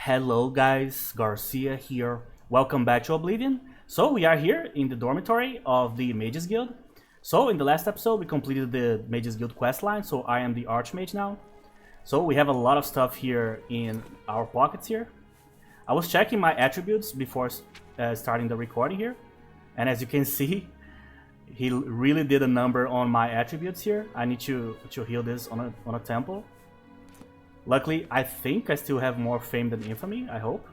Hello guys, Garcia here. Welcome back to Oblivion. So we are here in the dormitory of the Mages Guild. So in the last episode we completed the Mages Guild questline, so I am the Archmage now. So we have a lot of stuff here in our pockets here. I was checking my attributes before starting the recording here. And as you can see, he really did a number on my attributes here. I need to heal this on a temple. Luckily, I think I still have more fame than infamy, I hope.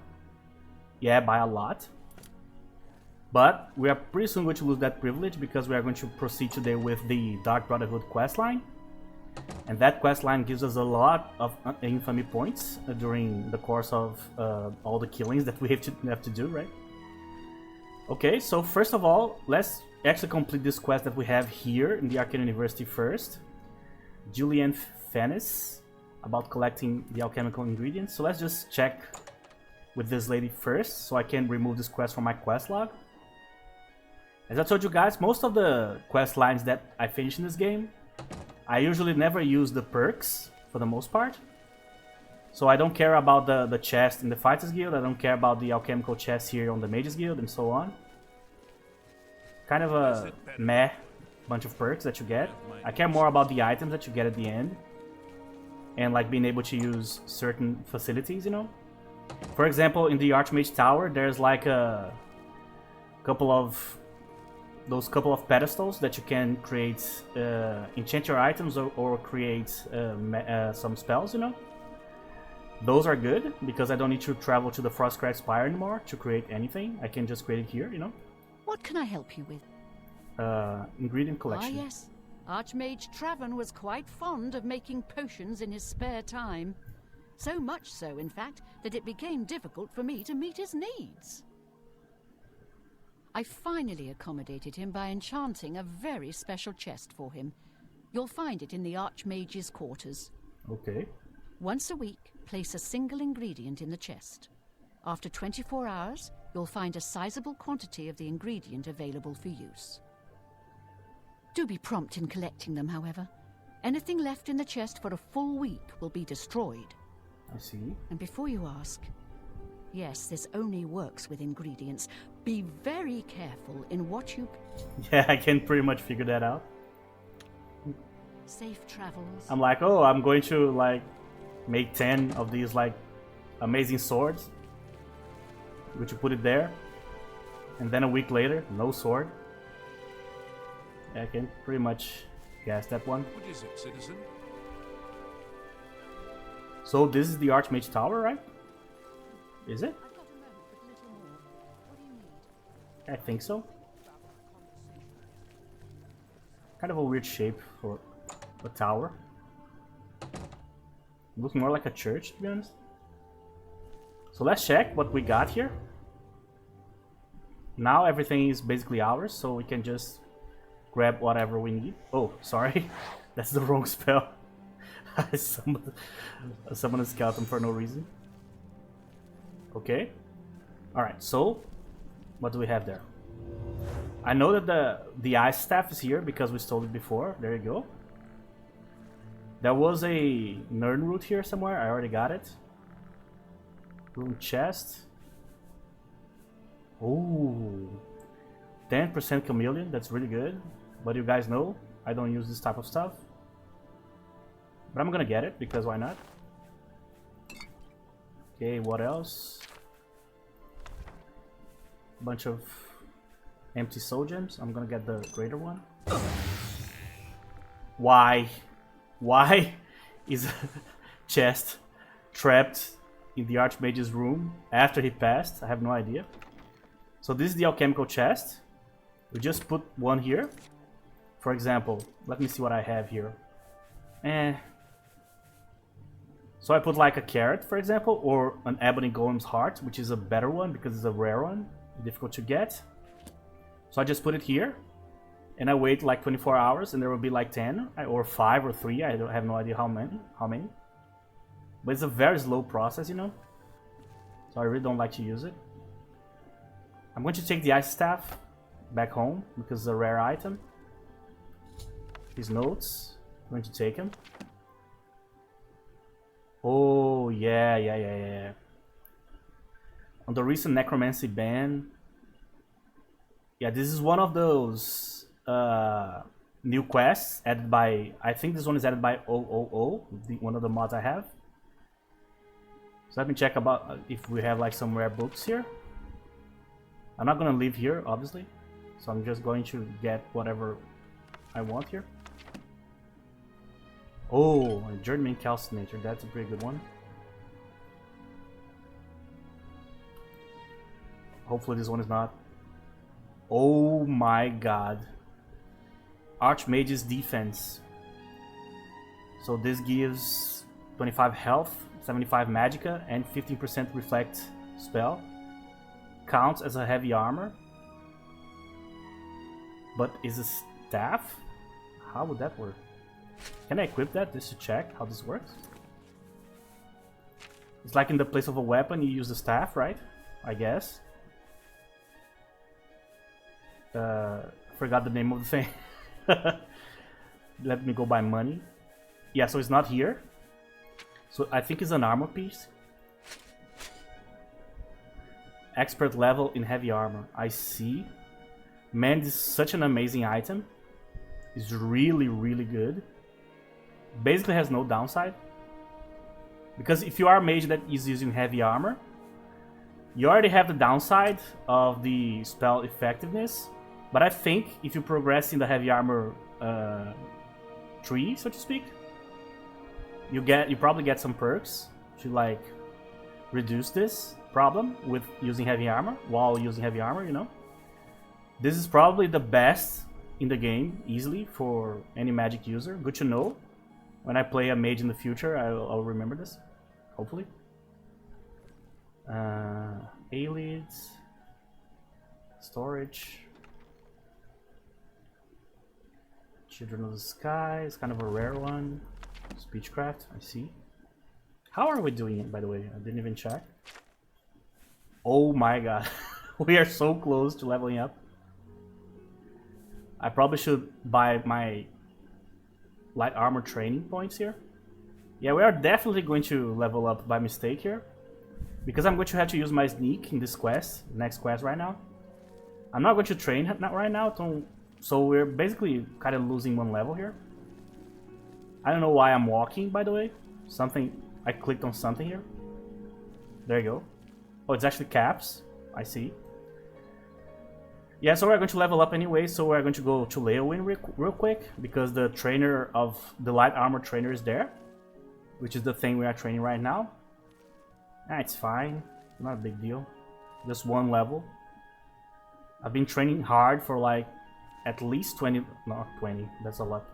Yeah, by a lot. But we are pretty soon going to lose that privilege because we are going to proceed today with the Dark Brotherhood questline. And that questline gives us a lot of infamy points during the course of all the killings that we have to do, right? Okay, so first of all, let's actually complete this quest that we have here in the Arcane University first. Julian Fennis. About collecting the alchemical ingredients. So let's just check with this lady first so I can remove this quest from my quest log. As I told you guys, most of the quest lines that I finish in this game, I usually never use the perks for the most part. So I don't care about the chest in the Fighters Guild, I don't care about the alchemical chest here on the Mages Guild and so on. Kind of a meh bunch of perks that you get. I care more about the items that you get at the end. And like being able to use certain facilities, you know. For example, in the Archmage Tower, there's like a couple of pedestals that you can create, enchant your items or create some spells, you know. Those are good because I don't need to travel to the Frostcrag Spire anymore to create anything. I can just create it here, you know. What can I help you with? Ingredient collection. Ah, yes. Archmage Traven was quite fond of making potions in his spare time. So much so, in fact, that it became difficult for me to meet his needs. I finally accommodated him by enchanting a very special chest for him. You'll find it in the Archmage's quarters. Okay. Once a week, place a single ingredient in the chest. After 24 hours, you'll find a sizable quantity of the ingredient available for use. Do be prompt in collecting them, however. Anything left in the chest for a full week will be destroyed. I see. And before you ask, yes, this only works with ingredients. Be very careful in what you... Yeah, I can pretty much figure that out. Safe travels. I'm like, oh, I'm going to like make 10 of these like amazing swords. Which you put it there. And then a week later, no sword. I can pretty much guess that one. What is it, citizen? So this is the Archmage Tower, right? Is it? I've got a moment, but little more. What do you need? I think so. Kind of a weird shape for a tower. Looking more like a church, to be honest. So let's check what we got here. Now everything is basically ours, so we can just grab whatever we need. Oh, sorry. That's the wrong spell. I summoned a skeleton for no reason. Okay. Alright, so what do we have there? I know that the ice staff is here because we stole it before. There you go. There was a Nern root here somewhere. I already got it. Room chest. Ooh. 10% chameleon. That's really good. But you guys know, I don't use this type of stuff. But I'm gonna get it, because why not? Okay, what else? Bunch of empty soul gems. I'm gonna get the greater one. Why? Why is a chest trapped in the Archmage's room after he passed? I have no idea. So this is the alchemical chest. We just put one here. For example, let me see what I have here. So I put like a carrot, for example, or an ebony golem's heart, which is a better one because it's a rare one, difficult to get. So I just put it here, and I wait like 24 hours, and there will be like 10 or 5 or 3. I don't have no idea how many. But it's a very slow process, you know. So I really don't like to use it. I'm going to take the ice staff back home because it's a rare item. His notes. I'm going to take him. Oh, yeah. On the recent necromancy ban. Yeah, this is one of those new quests added by, I think this one is added by 000, one of the mods I have. So let me check about if we have like some rare books here. I'm not gonna leave here, obviously. So I'm just going to get whatever I want here. Oh, a Journeyman Calcinator, that's a pretty good one. Hopefully this one is not. Oh my god. Archmage's Defense. So this gives 25 health, 75 magicka, and 15% reflect spell. Counts as a heavy armor. But is a staff? How would that work? Can I equip that just to check how this works? It's like in the place of a weapon, you use the staff, right? I guess. Forgot the name of the thing. Let me go buy money. Yeah, so it's not here. So I think it's an armor piece. Expert level in heavy armor. I see. Man, this is such an amazing item. It's really, really good. Basically has no downside. Because if you are a mage that is using heavy armor, you already have the downside of the spell effectiveness. But I think if you progress in the heavy armor tree, so to speak, you probably get some perks to like reduce this problem with using heavy armor while using heavy armor, you know. This is probably the best in the game, easily, for any magic user. Good to know. When I play a mage in the future, I'll remember this, hopefully. Aelids, storage, Children of the Sky is kind of a rare one. Speechcraft, I see. How are we doing it, by the way? I didn't even check. Oh my god, we are so close to leveling up. I probably should buy my light armor training points here. Yeah, we are definitely going to level up by mistake here. Because I'm going to have to use my sneak in this quest, next quest right now. I'm not going to train right now, so we're basically kind of losing one level here. I don't know why I'm walking, by the way. I clicked on something here. There you go. Oh, it's actually caps. I see. Yeah, so we're going to level up anyway, so we're going to go to Leowin real quick, because the trainer of the light armor trainer is there, which is the thing we are training right now. It's fine, not a big deal. Just one level. I've been training hard for like at least 20, not 20, that's a lot.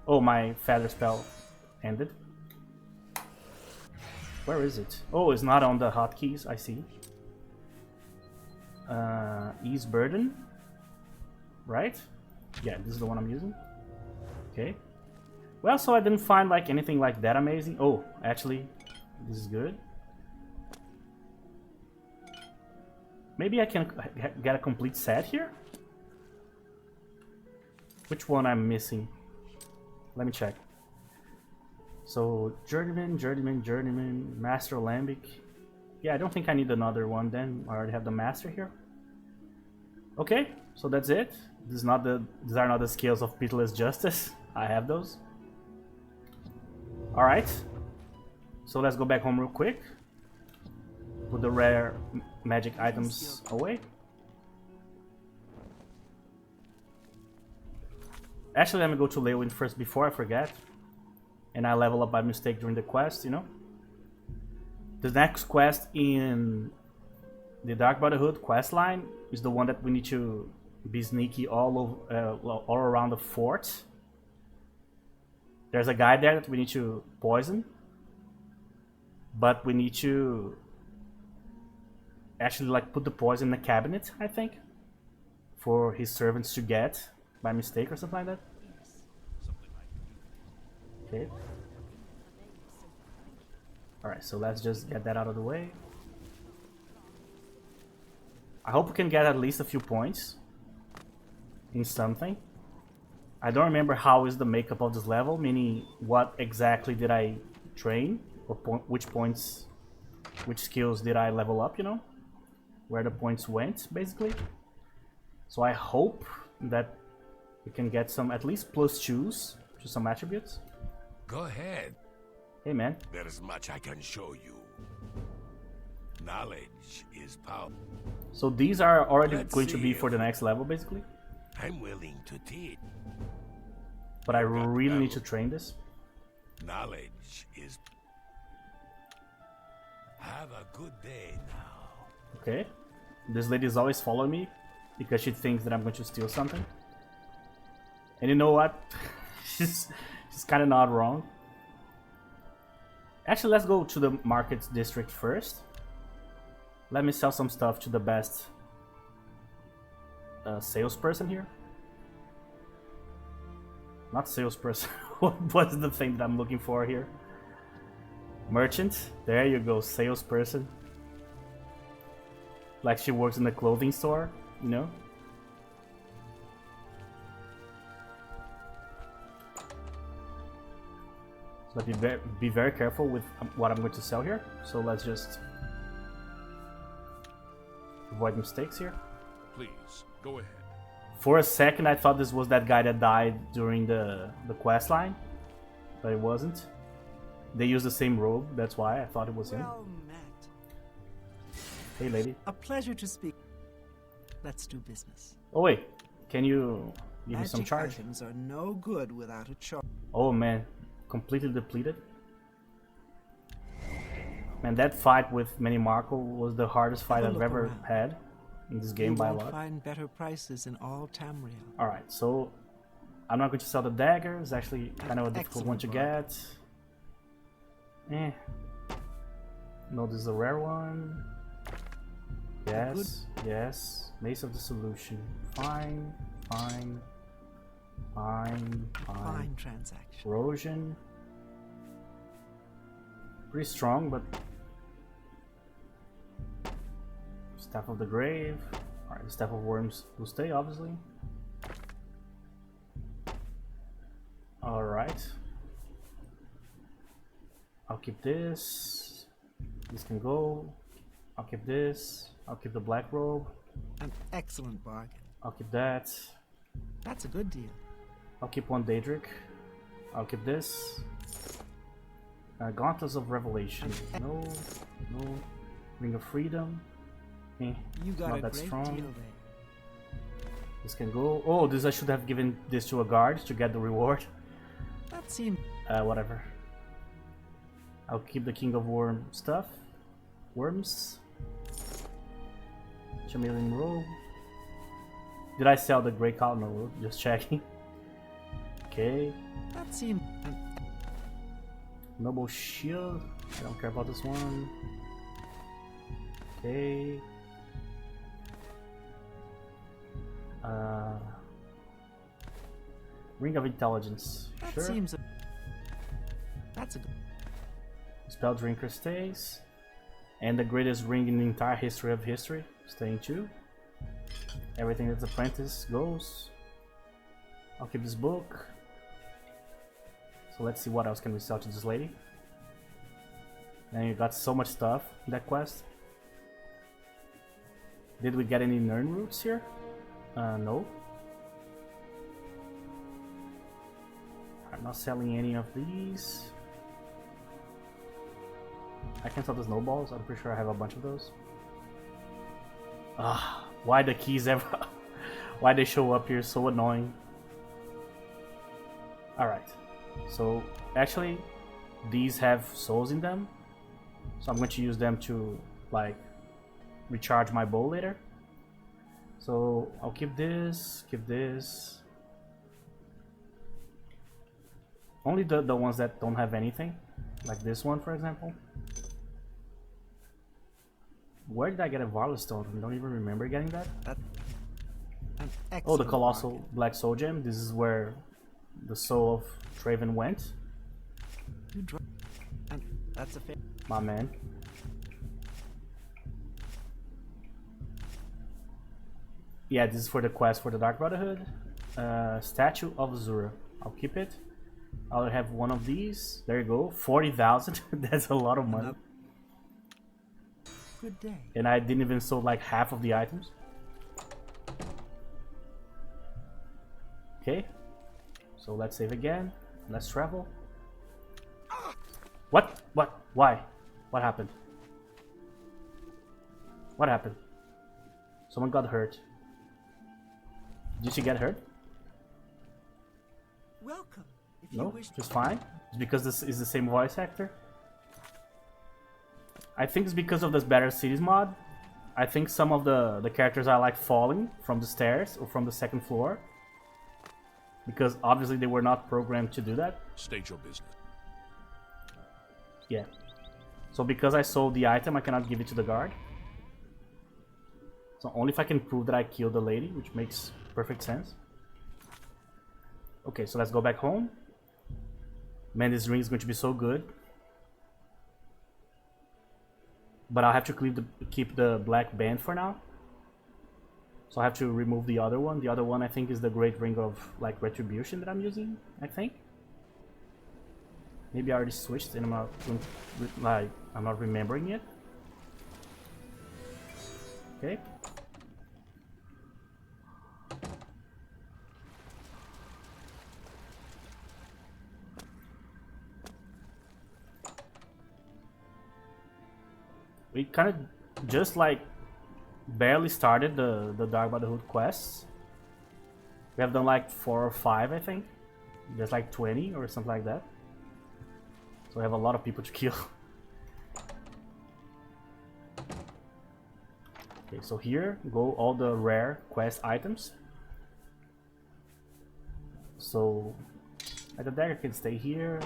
Oh, my feather spell ended. Where is it? Oh, it's not on the hotkeys, I see. Ease Burden. Right? Yeah, this is the one I'm using. Okay. Well, so I didn't find like anything like that amazing. Oh, actually, this is good. Maybe I can get a complete set here? Which one I'm missing? Let me check. So, Journeyman, Master Lambic. Yeah, I don't think I need another one then. I already have the Master here. Okay, so that's it. These are not the scales of Pitiless Justice. I have those. Alright. So let's go back home real quick. Put the rare magic items away. Actually, let me go to Leowin first before I forget. And I level up by mistake during the quest, you know. The next quest in the Dark Brotherhood quest line is the one that we need to be sneaky all around the fort. There's a guy there that we need to poison. But we need to actually like put the poison in the cabinet, I think, for his servants to get by mistake or something like that. Okay. Alright, so let's just get that out of the way. I hope we can get at least a few points in something. I don't remember how is the makeup of this level, meaning what exactly did I train, or which points, which skills did I level up, you know? where the points went, basically. So I hope that we can get some at least +2s to some attributes. Go ahead. Hey man. There's much I can show you. Knowledge is power. So these are already Let's going to be see for the next level, basically. I'm willing to teach. But I really need to train this. Knowledge is... Have a good day now. Okay. This lady is always following me because she thinks that I'm going to steal something. And you know what? she's kind of not wrong. Actually, let's go to the markets district first. Let me sell some stuff to the best salesperson here. Not salesperson. What's the thing that I'm looking for here? Merchant. There you go, salesperson. Like she works in a clothing store, you know? So be very careful with what I'm going to sell here. So let's just avoid mistakes here. Please, go ahead. For a second I thought this was that guy that died during the quest line, but it wasn't. They use the same robe, that's why I thought it was him. Well met. Hey lady. A pleasure to speak. Let's do business. Oh wait, can you give me some Magic charge? items are no good without a charge. Oh man, completely depleted. Man, that fight with Manny Marco was the hardest fight Have a I've look ever around. had in this game You by a won't lot. find better prices in all Tamriel. Alright, so I'm not going to sell the dagger. It's actually kind of a difficult one to get. No, this is a rare one. Yes, yes. Mace of the Solution. Fine, fine, fine, fine. Fine transaction. Corrosion. Pretty strong, but... Staff of the Grave. Alright, the Staff of Worms will stay, obviously. Alright. I'll keep this. This can go. I'll keep this. I'll keep the black robe. An excellent bargain. I'll keep that. That's a good deal. I'll keep one Daedric. I'll keep this. Gauntlets of Revelation. No. No. Ring of Freedom. You got not a that great strong. deal there. This can go. Oh, this I should have given this to a guard to get the reward. That seems Whatever. I'll keep the King of Worm stuff. Worms. Chameleon robe. Did I sell the Grey Cowl? No, just checking. Okay. that seems Noble Shield. I don't care about this one. Okay. Ring of Intelligence. that Sure. seems that's a good Spell Drinker stays. And the greatest ring in the entire history of history, staying too. Everything that's apprentice goes. I'll keep this book. So let's see what else can we sell to this lady. And you got so much stuff in that quest. Did we get any Nern roots here? No. I'm not selling any of these. I can sell the snowballs. I'm pretty sure I have a bunch of those. Ah, why the keys ever? Why they show up here? So annoying. All right. So actually, these have souls in them. So I'm going to use them to like recharge my bow later. So I'll keep this. Keep this. Only the ones that don't have anything, like this one, for example. Where did I get a Varla Stone? I don't even remember getting that. an excellent Oh, the Colossal bargain. Black Soul Gem. This is where the soul of Traven went. You dro- and that's a fair My man. Yeah, this is for the quest for the Dark Brotherhood. Statue of Azura. I'll keep it. I'll have one of these. There you go. 40,000. That's a lot of money. good day. And I didn't even sold like half of the items. Okay. So let's save again. Let's travel. What? What? Why? What happened? What happened? Someone got hurt. Did she get hurt? Welcome. If No, you wish just fine. It's because this is the same voice actor. I think it's because of this Better Cities mod. I think some of the characters are like falling from the stairs or from the second floor. Because obviously they were not programmed to do that. State your business. Yeah. So because I sold the item, I cannot give it to the guard. So only if I can prove that I killed the lady, which makes perfect sense. Okay, so let's go back home. Man, this ring is going to be so good. But I'll have to keep the black band for now. So I have to remove the other one. The other one I think is the Great Ring of like Retribution that I'm using, I think. Maybe I already switched and I'm not remembering it. Okay. We kind of just like barely started the Dark Brotherhood quests. We have done like 4 or 5, I think. There's like 20 or something like that. So we have a lot of people to kill. Okay, so here go all the rare quest items. So like the dagger can stay here.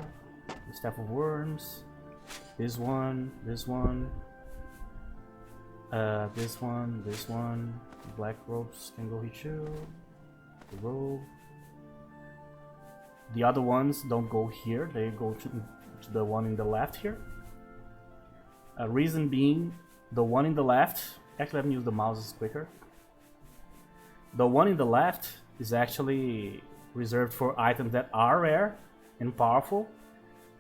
The Staff of Worms. This one. This one. This one. Black robes can go here too. The robe. The other ones don't go here, they go to the one in the left here. Reason being, the one in the left, actually let me use the mouse, it's quicker. The one in the left is actually reserved for items that are rare and powerful,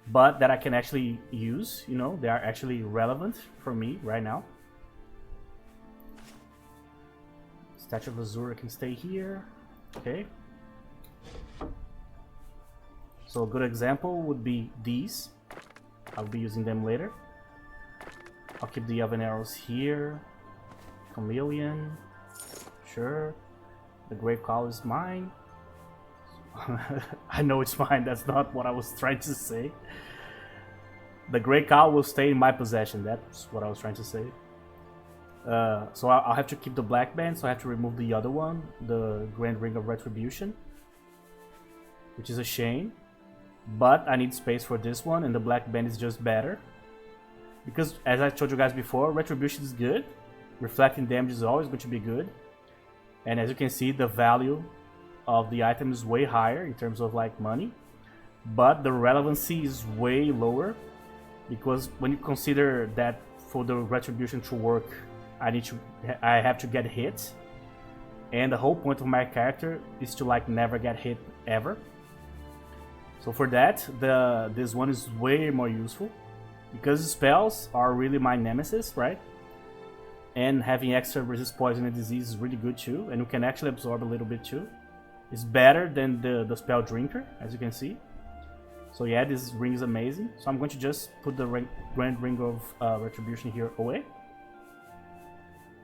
but that I can actually use, you know, they are actually relevant for me right now. Statue of Azura can stay here. Okay. So a good example would be these. I'll be using them later. I'll keep the oven arrows here. Chameleon. Sure. The Grave Call is mine. I know it's mine, that's not what I was trying to say. The Great Cow will stay in my possession, that's what I was trying to say. So I'll have to keep the black band, so I have to remove the other one, the Grand Ring of Retribution, which is a shame. But I need space for this one, and the black band is just better. Because, as I told you guys before, Retribution is good. Reflecting damage is always going to be good. And as you can see, the value of the item is way higher in terms of like money. But the relevancy is way lower. Because when you consider that for the Retribution to work, I have to get hit, and the whole point of my character is to like never get hit ever. So for that, this one is way more useful because spells are really my nemesis, right? And having extra resist poison and disease is really good too, and you can actually absorb a little bit too. It's better than the spell drinker, as you can see. So yeah, this ring is amazing. So I'm going to just put the Grand Ring of Retribution here away.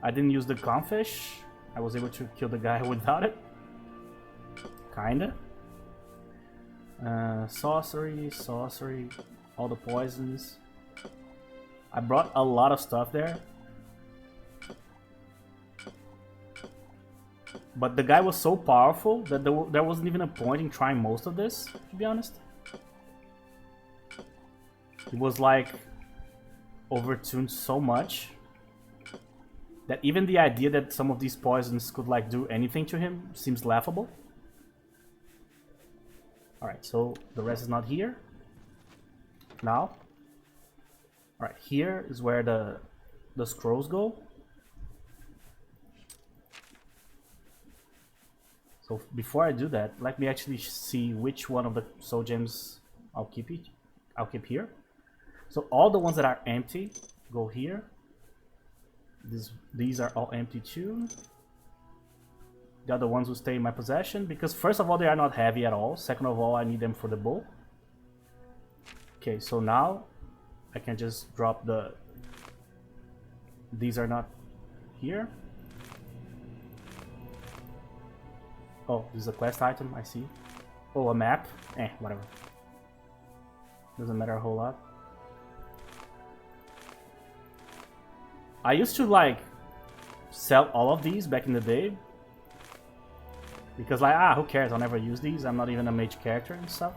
I didn't use the Confish. I was able to kill the guy without it. Kinda. Sorcery, all the poisons. I brought a lot of stuff there. But the guy was so powerful that there wasn't even a point in trying most of this, to be honest. He was like overtuned so much that even the idea that some of these poisons could like do anything to him seems laughable. Alright, so the rest is not here. Now. Alright, here is where the scrolls go. So before I do that, let me actually see which one of the soul gems I'll keep here. So all the ones that are empty go here. These are all empty too. The other ones will stay in my possession because first of all they are not heavy at all. Second of all I need them for the bow. Okay, so now I can just drop the... These are not here. Oh, this is a quest item, I see. Oh, a map. Whatever. Doesn't matter a whole lot. I used to like sell all of these back in the day. Because like, who cares, I'll never use these. I'm not even a mage character and stuff.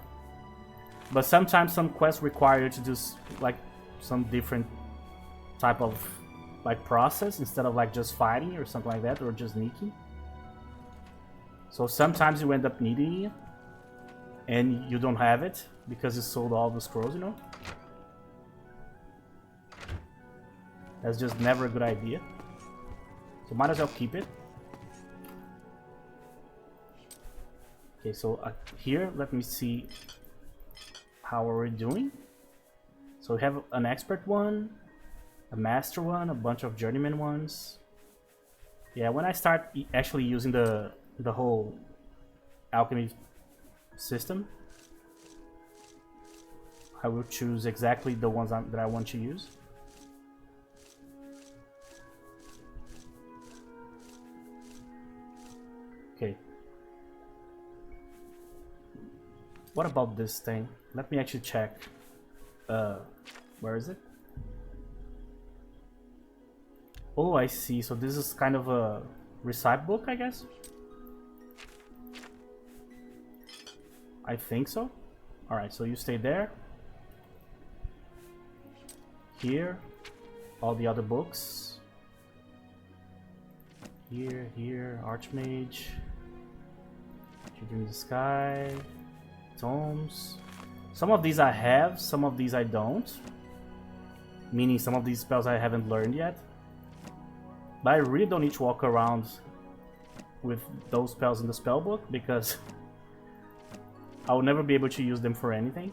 But sometimes some quests require you to do like some different type of like process instead of like just fighting or something like that, or just sneaking. So sometimes you end up needing it and you don't have it because you sold all the scrolls, you know? That's just never a good idea. So might as well keep it. Okay, so here, let me see how are we doing. So we have an expert one, a master one, a bunch of journeyman ones. Yeah, when I start actually using the whole alchemy system, I will choose exactly the ones that I want to use. Okay. What about this thing? Let me actually check. Where is it? Oh, I see. So this is kind of a recipe book, I guess? I think so. Alright, so you stay there. Here. All the other books. Here, Archmage. Children in the Sky. Tomes. Some of these I have, some of these I don't. Meaning some of these spells I haven't learned yet. But I really don't need to walk around with those spells in the spell book because I will never be able to use them for anything.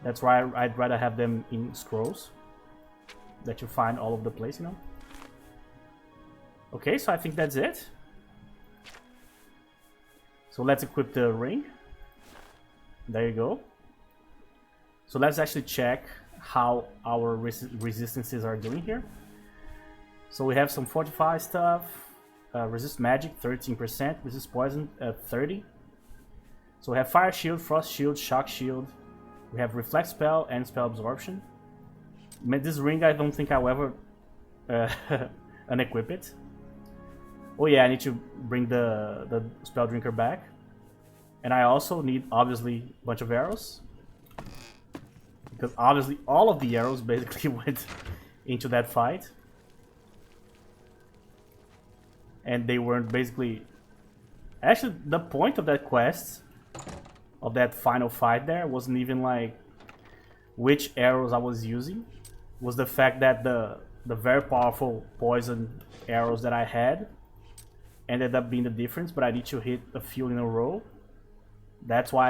That's why I'd rather have them in scrolls that you find all over the place, you know. Okay, so I think that's it. So let's equip the ring. There you go. So let's actually check how our resistances are doing here. So we have some fortify stuff. Resist magic 13%, resist poison 30%. So we have fire shield, frost shield, shock shield. We have reflect spell and spell absorption. This ring I don't think I'll ever unequip it. Oh yeah, I need to bring the spell drinker back. And I also need obviously a bunch of arrows. Because obviously all of the arrows basically went into that fight. And they weren't basically... Actually, the point of that quest, of that final fight there, wasn't even like which arrows I was using. Was the fact that the very powerful poison arrows that I had ended up being the difference, but I need to hit a few in a row. That's why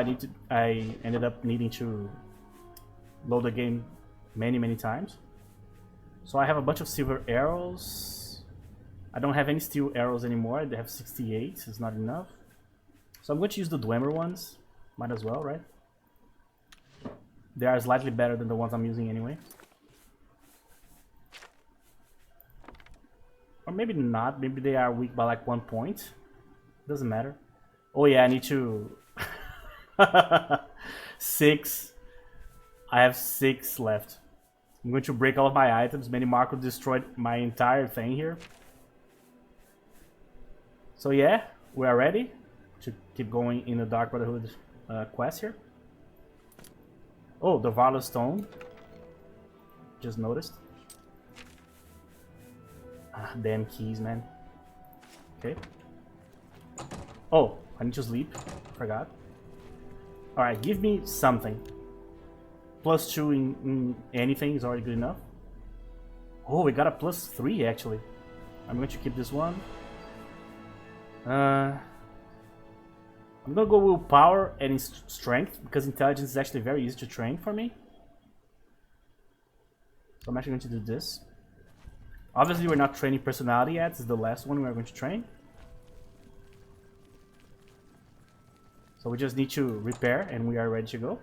I ended up needing to load the game many times. So I have a bunch of silver arrows. I don't have any steel arrows anymore. They have 68. It's not enough. So I'm going to use the Dwemer ones. Might as well, right? They are slightly better than the ones I'm using anyway. Or maybe not. Maybe they are weak by like 1 point. Doesn't matter. Oh yeah, I need to... 6. I have 6 left. I'm going to break all of my items. Many Marco destroyed my entire thing here. So yeah, we are ready to keep going in the Dark Brotherhood quest here. Oh, the Varla Stone. Just noticed. Damn keys, man. Okay. Oh, I need to sleep. Forgot. Alright, give me something. +2 in anything is already good enough. Oh, we got a +3 actually. I'm going to keep this one. I'm gonna go with power and strength because intelligence is actually very easy to train for me. So I'm actually going to do this. Obviously, we're not training personality yet. This is the last one we're going to train. So we just need to repair and we are ready to go.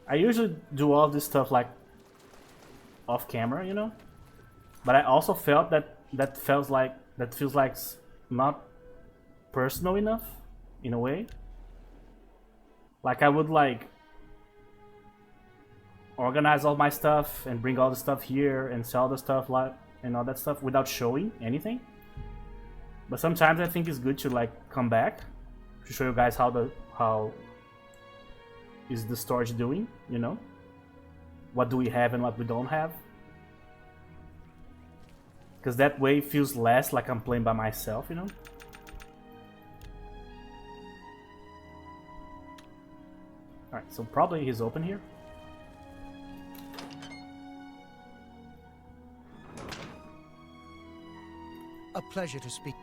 I usually do all this stuff like off camera, you know? But I also felt that feels like not personal enough in a way. Like I would like organize all my stuff and bring all the stuff here and sell the stuff like and all that stuff without showing anything. But sometimes I think it's good to like come back to show you guys how is the storage doing, you know? What do we have and what we don't have? Because that way it feels less like I'm playing by myself, you know? Alright, so probably he's open here. A pleasure to speak.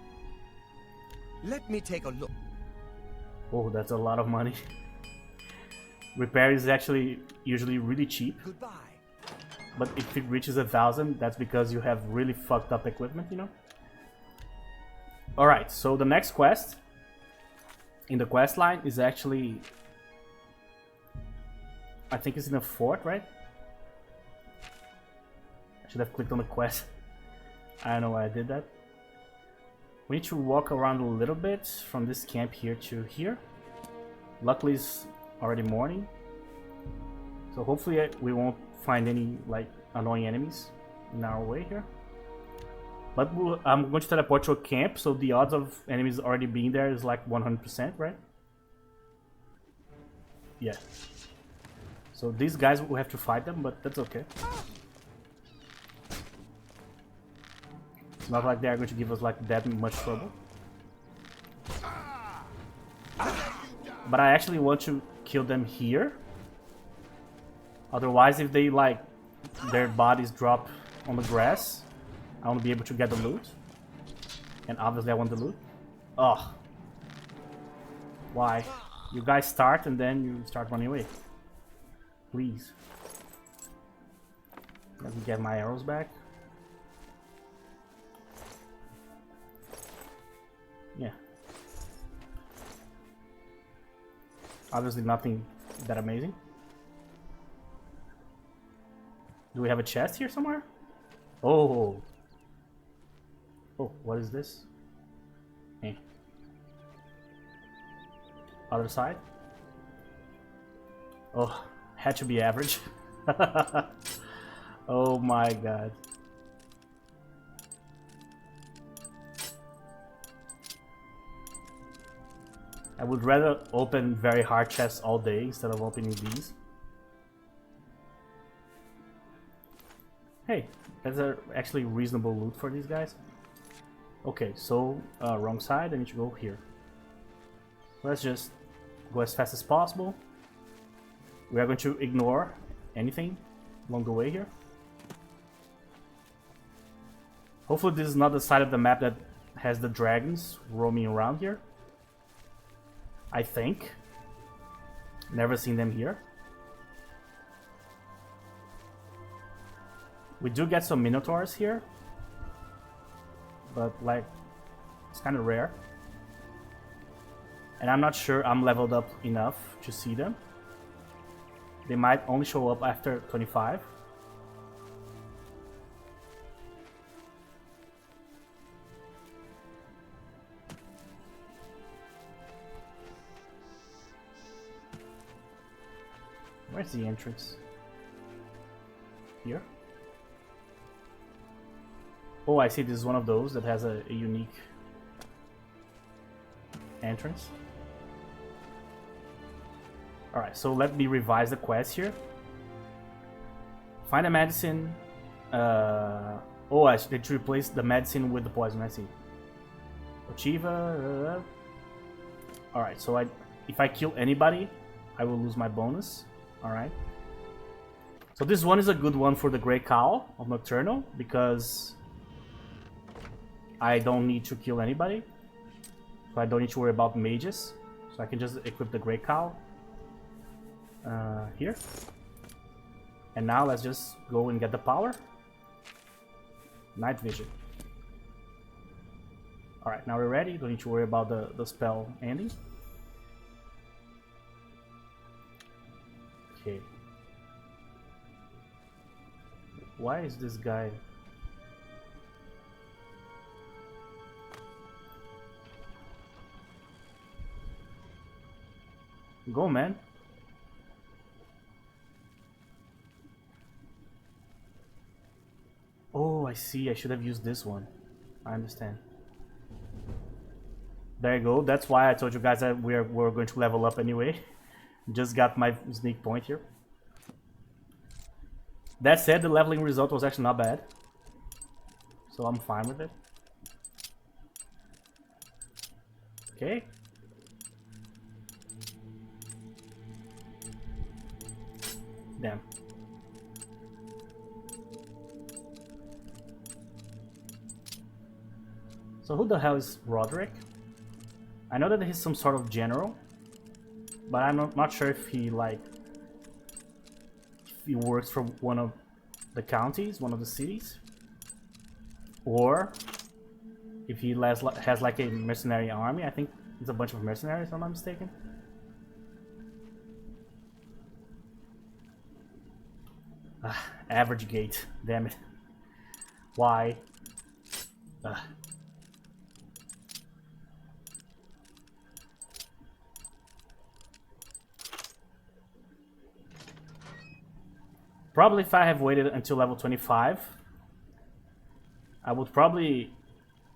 Let me take a look. Oh, that's a lot of money. Repair is actually usually really cheap. Goodbye. But if it reaches 1,000, that's because you have really fucked up equipment, you know? Alright, so the next quest in the quest line is actually... I think it's in a fort, right? I should have clicked on the quest. I don't know why I did that. We need to walk around a little bit from this camp here to here. Luckily it's already morning. So hopefully we won't find any like annoying enemies in our way here. But I'm going to teleport to a camp, so the odds of enemies already being there is like 100%, right? Yeah. So these guys, we have to fight them, but that's okay. It's not like they're going to give us like that much trouble. But I actually want to kill them here. Otherwise, if they like their bodies drop on the grass, I want to be able to get the loot. And obviously I want the loot. Ugh. Why? You guys start and then you start running away. Please. Let me get my arrows back. Yeah. Obviously nothing that amazing. Do we have a chest here somewhere? Oh. Oh, what is this? Hey. Other side? Oh, had to be average. Oh my god. I would rather open very hard chests all day instead of opening these. Hey, that's actually reasonable loot for these guys. Okay, so wrong side, I need to go here. Let's just go as fast as possible. We are going to ignore anything along the way here. Hopefully this is not the side of the map that has the dragons roaming around here. I think. Never seen them here. We do get some minotaurs here. But like, it's kind of rare. And I'm not sure I'm leveled up enough to see them. They might only show up after 25. Where's the entrance? Here? Oh, I see this is one of those that has a unique entrance. Alright, so let me revise the quest here. Find a medicine. Oh, I should replace the medicine with the poison, I see. Achieva. Alright, so if I kill anybody, I will lose my bonus. Alright. So this one is a good one for the Grey Cowl of Nocturnal, because I don't need to kill anybody. So I don't need to worry about mages. So I can just equip the Great Cowl here. And now let's just go and get the power. Night Vision. Alright, now we're ready. Don't need to worry about the spell ending. Okay. Why is this guy... Go, man. Oh, I see. I should have used this one. I understand. There you go. That's why I told you guys that we're going to level up anyway. Just got my sneak point here. That said, the leveling result was actually not bad. So I'm fine with it. Okay. Damn. So who the hell is Roderick? I know that he's some sort of general, but I'm not sure if he he works for one of the counties, one of the cities, or if he has like a mercenary army. I think it's a bunch of mercenaries, if I'm not mistaken. Average gate, damn it. Why? Probably if I have waited until level 25, I would probably...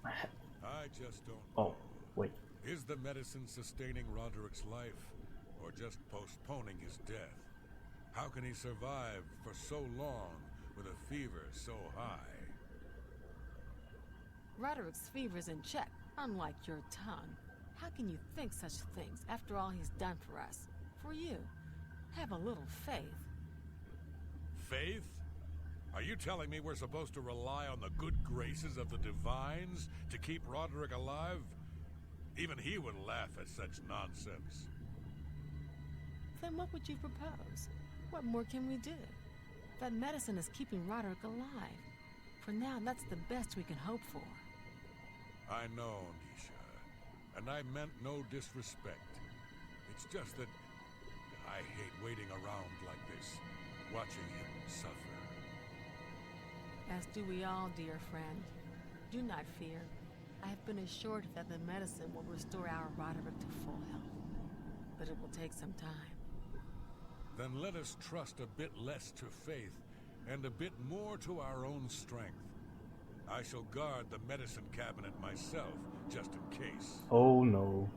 I just don't Oh, know. wait. Is the medicine sustaining Roderick's life, or just postponing his death? How can he survive for so long with a fever so high? Roderick's fever's in check, unlike your tongue. How can you think such things after all he's done for us? For you. Have a little faith. Faith? Are you telling me we're supposed to rely on the good graces of the divines to keep Roderick alive? Even he would laugh at such nonsense. Then what would you propose? What more can we do? That medicine is keeping Roderick alive. For now, that's the best we can hope for. I know, Nisha, and I meant no disrespect. It's just that I hate waiting around like this, watching him suffer. As do we all, dear friend. Do not fear. I have been assured that the medicine will restore our Roderick to full health. But it will take some time. Then let us trust a bit less to faith and a bit more to our own strength. I shall guard the medicine cabinet myself, just in case. Oh no.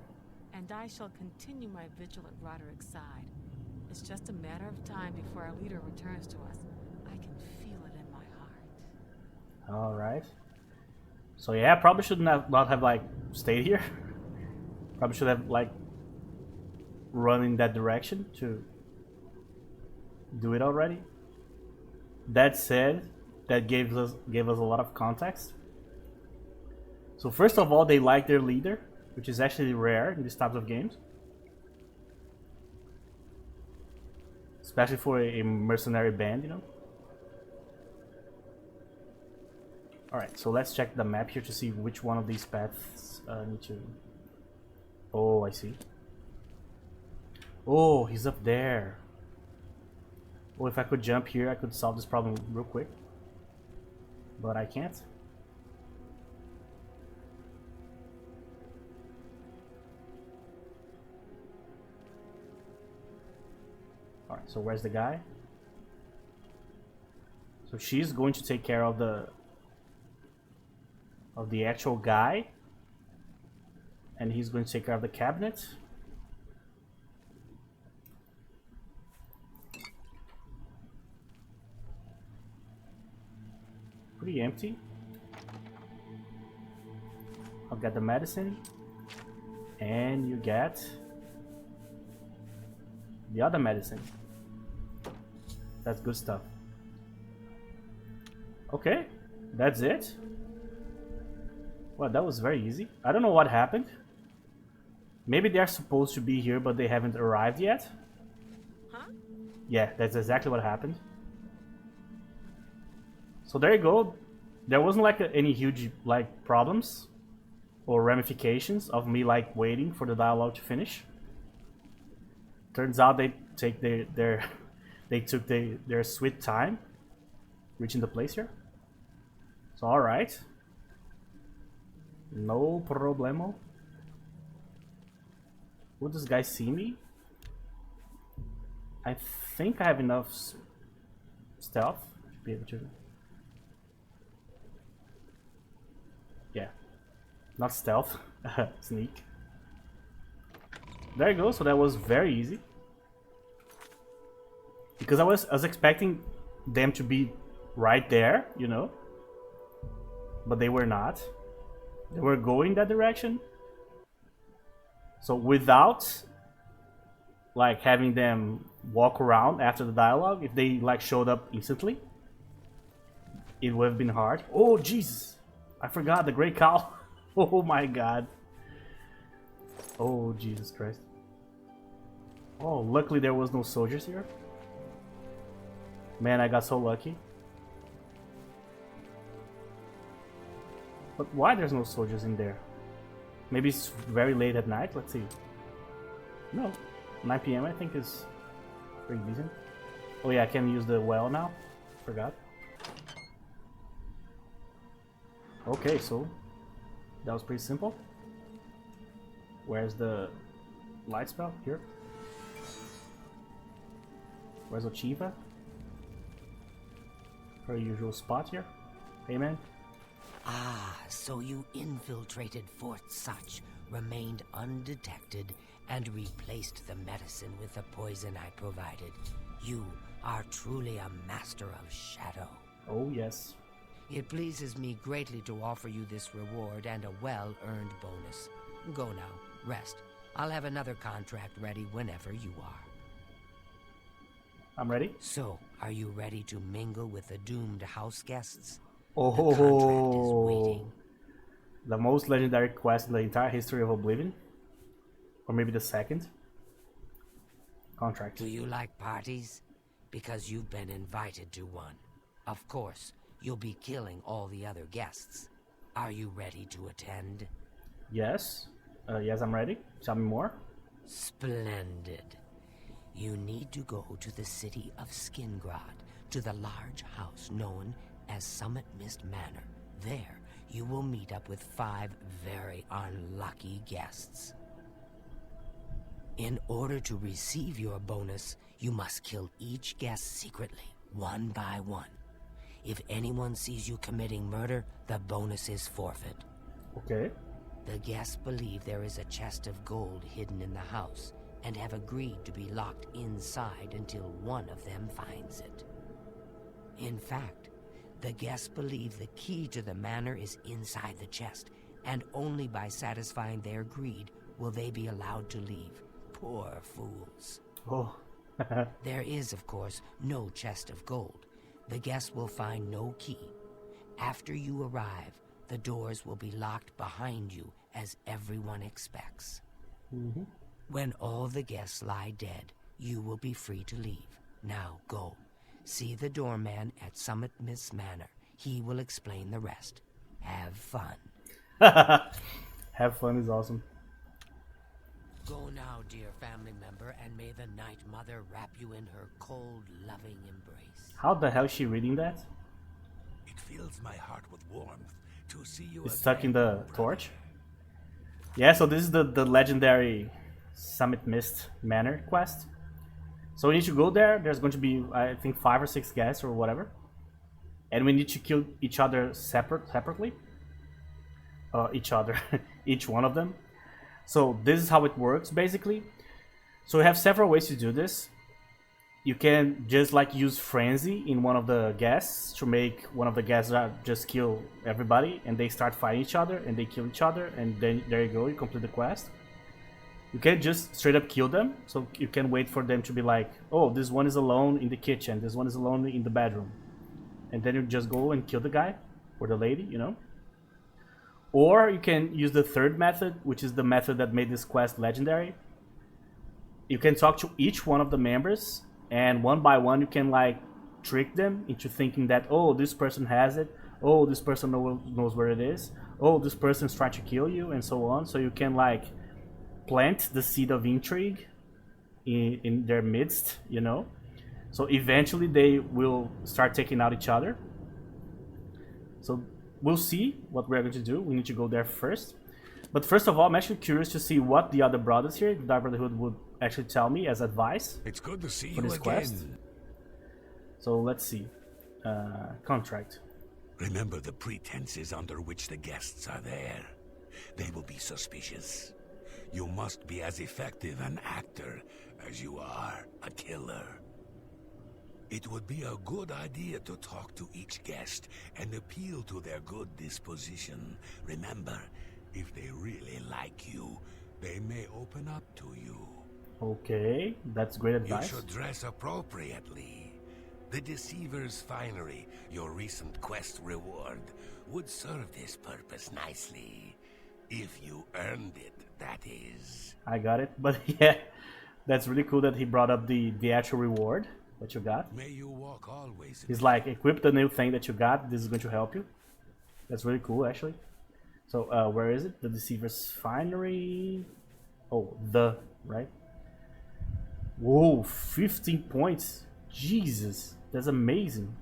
And I shall continue my vigil at Roderick's side. It's just a matter of time before our leader returns to us. I can feel it in my heart. Alright. So yeah, probably should not have like stayed here. Probably should have like run in that direction to do it already. That said, that gave us a lot of context. So first of all, they like their leader, which is actually rare in these types of games, especially for a mercenary band, you know. Alright, so let's check the map here to see which one of these paths need to... Oh, I see. Oh, he's up there. Oh, if I could jump here, I could solve this problem real quick. But I can't. Alright, so where's the guy? So she's going to take care of the actual guy, and he's going to take care of the cabinet. Pretty empty. I'll get the medicine, and you get the other medicine. That's good stuff. Okay, that's it. Well, that was very easy. I don't know what happened. Maybe they're supposed to be here, but they haven't arrived yet. Huh? Yeah, that's exactly what happened. So there you go. There wasn't like any huge like problems or ramifications of me like waiting for the dialogue to finish. Turns out they take they took their sweet time reaching the place here. So all right, no problemo. Will this guy see me? I think I have enough stealth to be able to. Yeah, not stealth, sneak. There you go. So that was very easy. Because I was expecting them to be right there, you know, but they were not. They were going that direction. So without like having them walk around after the dialogue, if they like showed up instantly, it would have been hard. Oh Jesus, I forgot the Great Cow. Oh my God. Oh Jesus Christ. Oh, luckily there was no soldiers here. Man, I got so lucky. But why there's no soldiers in there? Maybe it's very late at night. Let's see. No, 9 p.m. I think is pretty decent. Oh yeah, I can use the well now. Forgot. Okay, so that was pretty simple. Where's the light spell? Here. Where's Ochiva? Her usual spot here. Hey man. Ah, so you infiltrated Fort Such, remained undetected, and replaced the medicine with the poison I provided. You are truly a master of shadow. Oh yes. It pleases me greatly to offer you this reward and a well-earned bonus. Go now, rest. I'll have another contract ready whenever you are. I'm ready. So, are you ready to mingle with the doomed house guests? Oh, The contract is waiting. The most legendary quest in the entire history of Oblivion, or maybe the second. Contract. Do you like parties? Because you've been invited to one. Of course, you'll be killing all the other guests. Are you ready to attend? Yes. Yes, I'm ready. Tell me more. Splendid. You need to go to the city of Skingrad, to the large house known as Summitmist Manor. There, you will meet up with 5 very unlucky guests. In order to receive your bonus, you must kill each guest secretly, one by one. If anyone sees you committing murder, the bonus is forfeit. Okay. The guests believe there is a chest of gold hidden in the house, and have agreed to be locked inside until one of them finds it. In fact, the guests believe the key to the manor is inside the chest, and only by satisfying their greed will they be allowed to leave. Poor fools. Oh. There is, of course, no chest of gold. The guests will find no key. After you arrive, the doors will be locked behind you, as everyone expects. Mm-hmm. When all the guests lie dead, you will be free to leave. Now go. See the doorman at Summitmist Manor. He will explain the rest. Have fun. Have fun is awesome. Go now, dear family member, and may the Night Mother wrap you in her cold, loving embrace. How the hell is she reading that? It fills my heart with warmth to see you It's again, stuck in the brother. torch? Yeah, so this is the legendary Summitmist Manor quest. So we need to go there. There's going to be, I think, 5 or 6 guests or whatever. And we need to kill each other separately. Each one of them. So this is how it works, basically. So we have several ways to do this. You can just like use frenzy in one of the guests to make one of the guests just kill everybody, and they start fighting each other and they kill each other, and then there you go, you complete the quest. You can just straight up kill them, so you can wait for them to be like, oh, this one is alone in the kitchen, this one is alone in the bedroom, and then you just go and kill the guy or the lady, you know. Or you can use the third method, which is the method that made this quest legendary. You can talk to each one of the members, and one by one you can like trick them into thinking that, oh, this person has it, oh, this person knows where it is, oh, this person is trying to kill you, and so on. So you can like plant the seed of intrigue in their midst, you know. So eventually they will start taking out each other. So we'll see what we're going to do. We need to go there first. But first of all, I'm actually curious to see what the other brothers here, the Dark Brotherhood, would actually tell me as advice. It's good to see for you this again. quest. So let's see. Contract. Remember the pretenses under which the guests are there. They will be suspicious. You must be as effective an actor as you are a killer. It would be a good idea to talk to each guest and appeal to their good disposition. Remember, if they really like you, they may open up to you. Okay, that's great advice. You should dress appropriately. The Deceiver's Finery, your recent quest reward, would serve this purpose nicely. If you earned it, that is. I got it, but yeah, that's really cool that he brought up the actual reward that you got. May you walk always. He's like, equip the new thing that you got, this is going to help you. That's really cool, actually. So, where is it? The Deceiver's Finery. Oh, right? Whoa, 15 points. Jesus, that's amazing.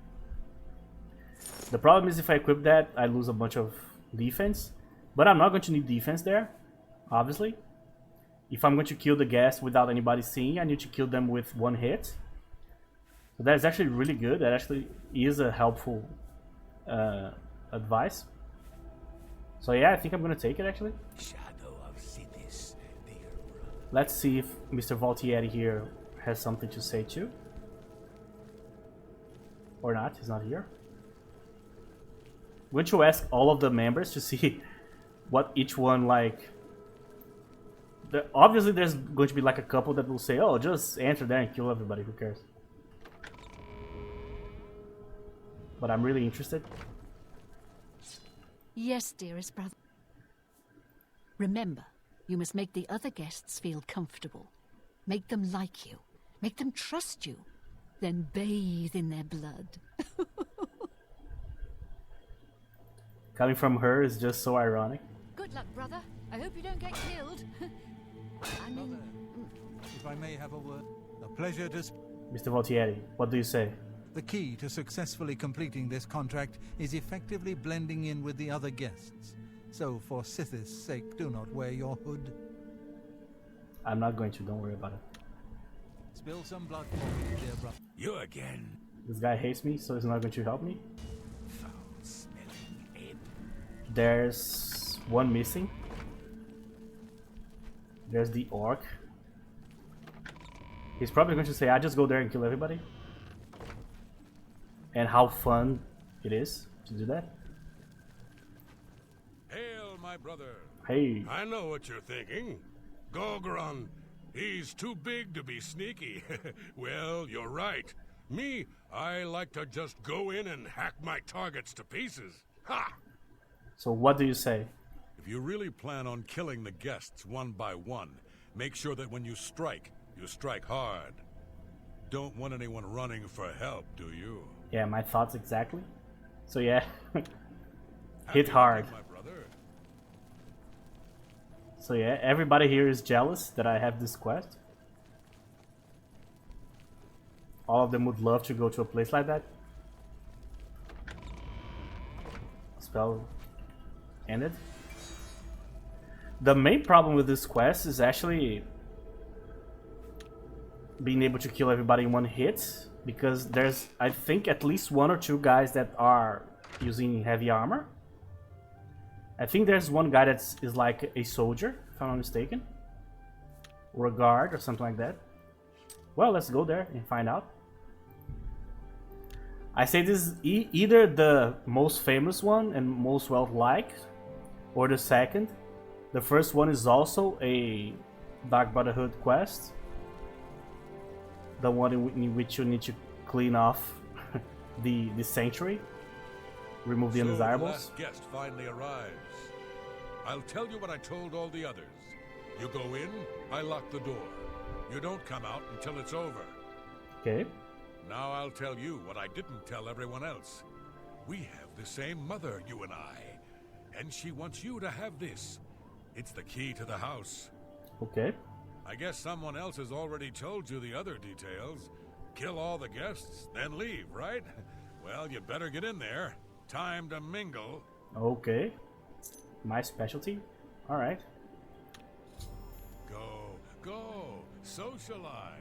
The problem is if I equip that, I lose a bunch of defense. But I'm not going to need defense there, obviously. If I'm going to kill the guest without anybody seeing, I need to kill them with one hit. So that's actually really good. That actually is a helpful advice. So yeah, I think I'm gonna take it actually. Shadow of cities, dear brother. Let's see if Mr. Valtieri here has something to say too. Or not, he's not here. Wouldn't you ask all of the members to see what each one like... Obviously there's going to be like a couple that will say, oh, just enter there and kill everybody, who cares? But I'm really interested. Yes, dearest brother. Remember, you must make the other guests feel comfortable. Make them like you. Make them trust you. Then bathe in their blood. Coming from her is just so ironic. Good luck, brother. I hope you don't get killed. I mean... If I may have a word. A pleasure to... Mr. Valtieri, what do you say? The key to successfully completing this contract is effectively blending in with the other guests. So for Sithis' sake, do not wear your hood. I'm not going to, don't worry about it. Spill some blood for me, dear brother. You again. This guy hates me, so he's not going to help me. Foul-smelling ape. There's one missing. There's the orc. He's probably going to say, I just go there and kill everybody. And how fun it is to do that. Hail, my brother. Hey. I know what you're thinking. Gogron, he's too big to be sneaky. Well, you're right. Me, I like to just go in and hack my targets to pieces. Ha! So what do you say? If you really plan on killing the guests one by one, make sure that when you strike hard. Don't want anyone running for help, do you? Yeah, my thoughts exactly. So yeah, hit hard. My brother. So yeah, everybody here is jealous that I have this quest. All of them would love to go to a place like that. Spell ended. The main problem with this quest is actually being able to kill everybody in one hit, because there's, I think, at least one or two guys that are using heavy armor. I think there's one guy that is like a soldier, if I'm not mistaken, or a guard or something like that. Well, let's go there and find out. I say this is either the most famous one and most well-liked, or the second. The first one is also a Dark Brotherhood quest. The one in which you need to clean off the sanctuary, remove the undesirables. The last guest finally arrives. I'll tell you what I told all the others. You go in, I lock the door. You don't come out until it's over. Okay. Now I'll tell you what I didn't tell everyone else. We have the same mother, you and I. And she wants you to have this. It's the key to the house. Okay. I guess someone else has already told you the other details. Kill all the guests, then leave, right? Well, you'd better get in there. Time to mingle. Okay. My specialty. All right. Go. Socialize.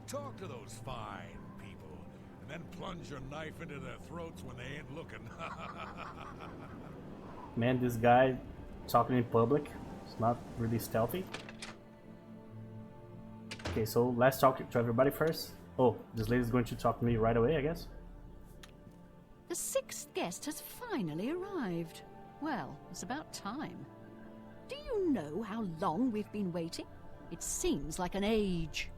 Talk to those fine people. And then plunge your knife into their throats when they ain't looking. Man, this guy talking in public. It's not really stealthy. Okay, so let's talk to everybody first. Oh, this lady's going to talk to me right away, I guess. The sixth guest has finally arrived. Well, it's about time. Do you know how long we've been waiting? It seems like an age.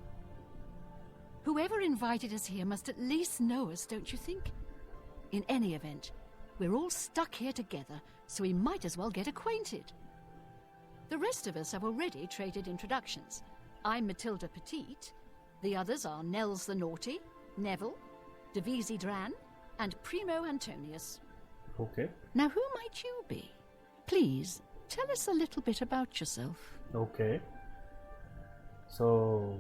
Whoever invited us here must at least know us, don't you think? In any event, we're all stuck here together, so we might as well get acquainted. The rest of us have already traded introductions. I'm Matilda Petite. The others are Nels the Naughty, Neville, Devisi Dran, and Primo Antonius. Okay. Now, who might you be? Please, tell us a little bit about yourself. Okay. So,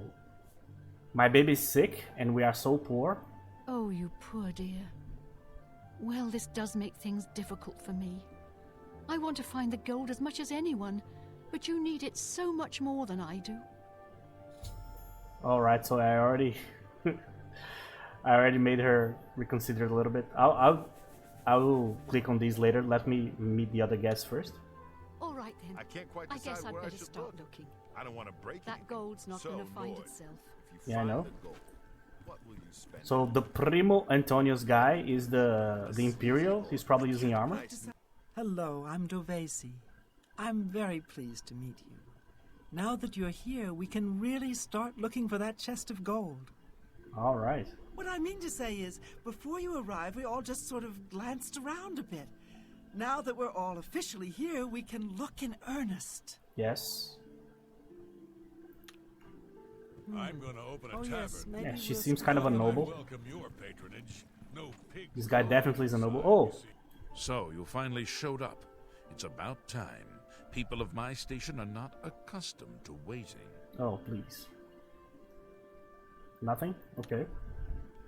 my baby's sick and we are so poor. Oh, you poor dear. Well, this does make things difficult for me. I want to find the gold as much as anyone, but you need it so much more than I do. All right, so I already made her reconsider a little bit. I will click on these later. Let me meet the other guests first. All right then. I can't quite I decide guess I'd where I better should start look. looking. I don't want to break That anything. gold's not So, going to find Lord, itself. if you Yeah, I find know. the gold, what will you spend? So the Primo Antonius guy is the Imperial. He's probably using armor. Hello, I'm Dovesi. I'm very pleased to meet you. Now that you're here, we can really start looking for that chest of gold. All right. What I mean to say is, before you arrived, we all just sort of glanced around a bit. Now that we're all officially here, we can look in earnest. Yes. I'm gonna open a Oh tavern. yes, maybe Yeah, she we'll seems split kind of a up. I noble. welcome your patronage. No pigs. This guy allowed definitely is a noble. inside, Oh. you see. So, you finally showed up. It's about time. People of my station are not accustomed to waiting. Oh, please. Nothing? Okay.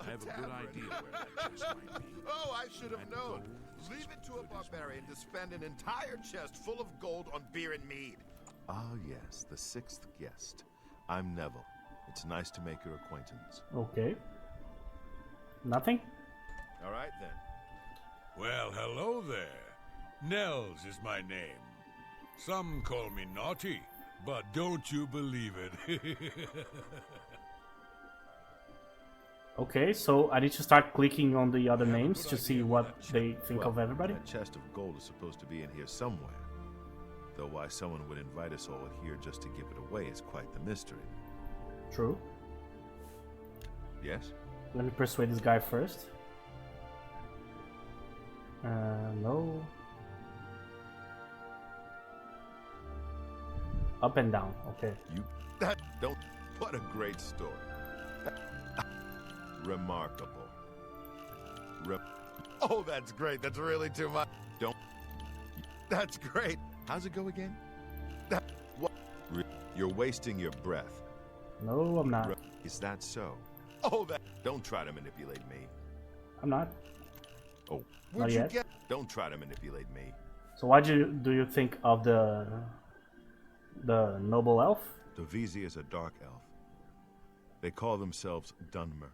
I have a good idea where that chest might be. Oh, I should have And known. gold Leave is it to a good as barbarian to spend an entire chest full of gold on beer and mead. Ah, yes, the sixth guest. I'm Neville. It's nice to make your acquaintance. Okay. Nothing? All right, then. Well, hello there. Nels is my name. Some call me naughty, but don't you believe it. Okay, so I need to start clicking on the other names to see what they think Well, of everybody. That chest of gold is supposed to be in here somewhere. Though why someone would invite us all here just to give it away is quite the mystery. True. Yes? Let me persuade this guy first. No. Up and down. Okay. What a great story. Remarkable. Oh, that's great. That's really too much. That's great. How's it go again? You're wasting your breath. No, I'm not. Is that so? Oh, that. Don't try to manipulate me. I'm not. Oh, Not yet. don't try to manipulate me. So what do you think of the noble elf? Devisi is a dark elf. They call themselves Dunmer.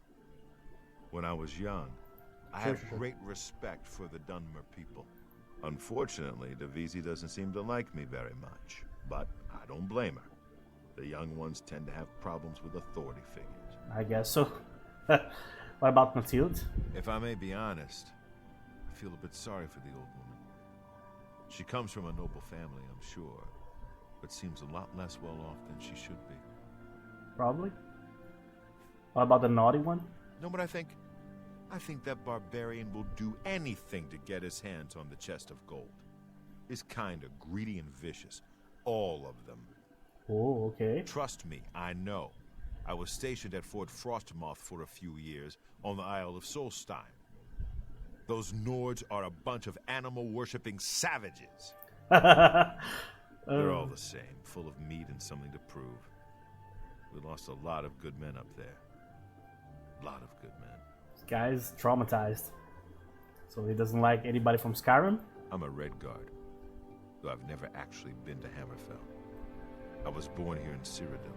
When I was young, I Sure, had sure, sure. great respect for the Dunmer people. Unfortunately, Devisi doesn't seem to like me very much, but I don't blame her. The young ones tend to have problems with authority figures. I guess so. What about Mathilde? If I may be honest, I feel a bit sorry for the old woman. She comes from a noble family, I'm sure, but seems a lot less well off than she should be. Probably. What about the naughty one? No, but I think that barbarian will do anything to get his hands on the chest of gold. is kinda greedy and vicious. All of them. Oh, okay. Trust me, I know. I was stationed at Fort Frostmoth for a few years on the Isle of Solstein. Those Nords are a bunch of animal-worshipping savages. They're all the same, full of meat and something to prove. We lost a lot of good men up there. A lot of good men. This guy's traumatized. So he doesn't like anybody from Skyrim? I'm a Red Guard, though I've never actually been to Hammerfell. I was born here in Cyrodiil.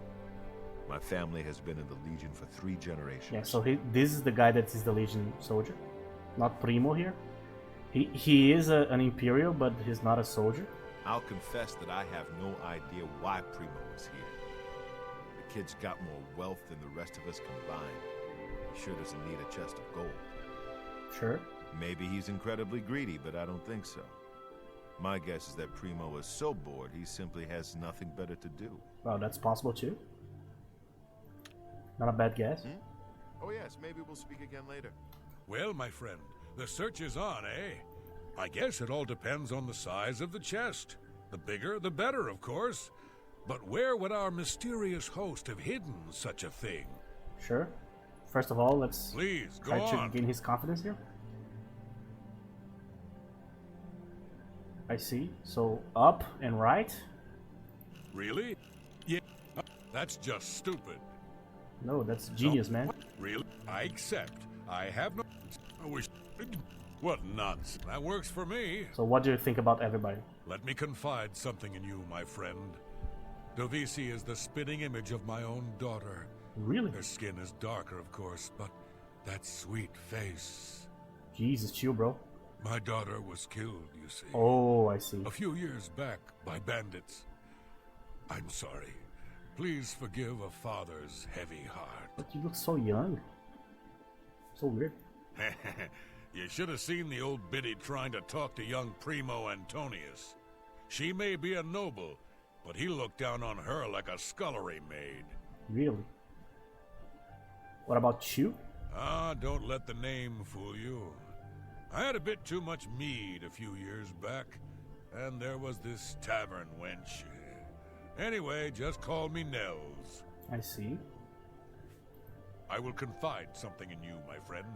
My family has been in the Legion for 3 generations. Yeah, so this is the guy that is the Legion soldier. Not Primo here. He is an Imperial, but he's not a soldier. I'll confess that I have no idea why Primo is here. The kid's got more wealth than the rest of us combined. He sure doesn't need a chest of gold. Sure. Maybe he's incredibly greedy, but I don't think so. My guess is that Primo is so bored he simply has nothing better to do. Well, that's possible too. Not a bad guess. Oh yes, maybe we'll speak again later. Well, my friend, the search is on, eh? I guess it all depends on the size of the chest. The bigger, the better, of course. But where would our mysterious host have hidden such a thing? Sure. First of all, let's Please, go try on. to gain his confidence here. I see. So up and right. Really? Yeah. That's just stupid. No, that's genius, man. Really? I accept. I have no... I wish... What nonsense. That works for me. So what do you think about everybody? Let me confide something in you, my friend. Dovisi is the spitting image of my own daughter. Really? Her skin is darker, of course, but that sweet face... Jesus, chill, bro. My daughter was killed, you see. Oh, I see. A few years back by bandits. I'm sorry. Please forgive a father's heavy heart. But you look so young. So weird. You should have seen the old biddy trying to talk to young Primo Antonius. She may be a noble, but he looked down on her like a scullery maid. Really? What about you? Ah, don't let the name fool you. I had a bit too much mead a few years back, and there was this tavern wench. Anyway, just call me Nels. I see. I will confide something in you, my friend.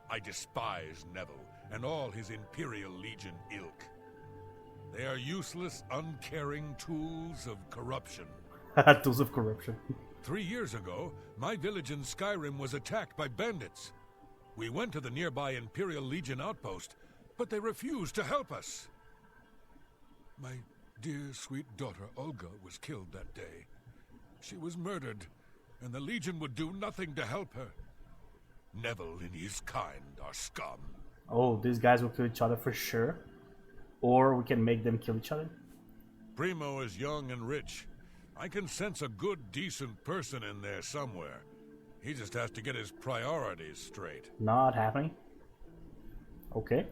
I despise Neville and all his Imperial Legion ilk. They are useless, uncaring tools of corruption. Tools of corruption. 3 years ago, my village in Skyrim was attacked by bandits. We went to the nearby Imperial Legion outpost, but they refused to help us. My dear, sweet daughter, Olga, was killed that day. She was murdered, and the Legion would do nothing to help her. Neville and his kind are scum. Oh, these guys will kill each other for sure. Or we can make them kill each other. Primo is young and rich. I can sense a good, decent person in there somewhere. He just has to get his priorities straight. Not happening. Okay.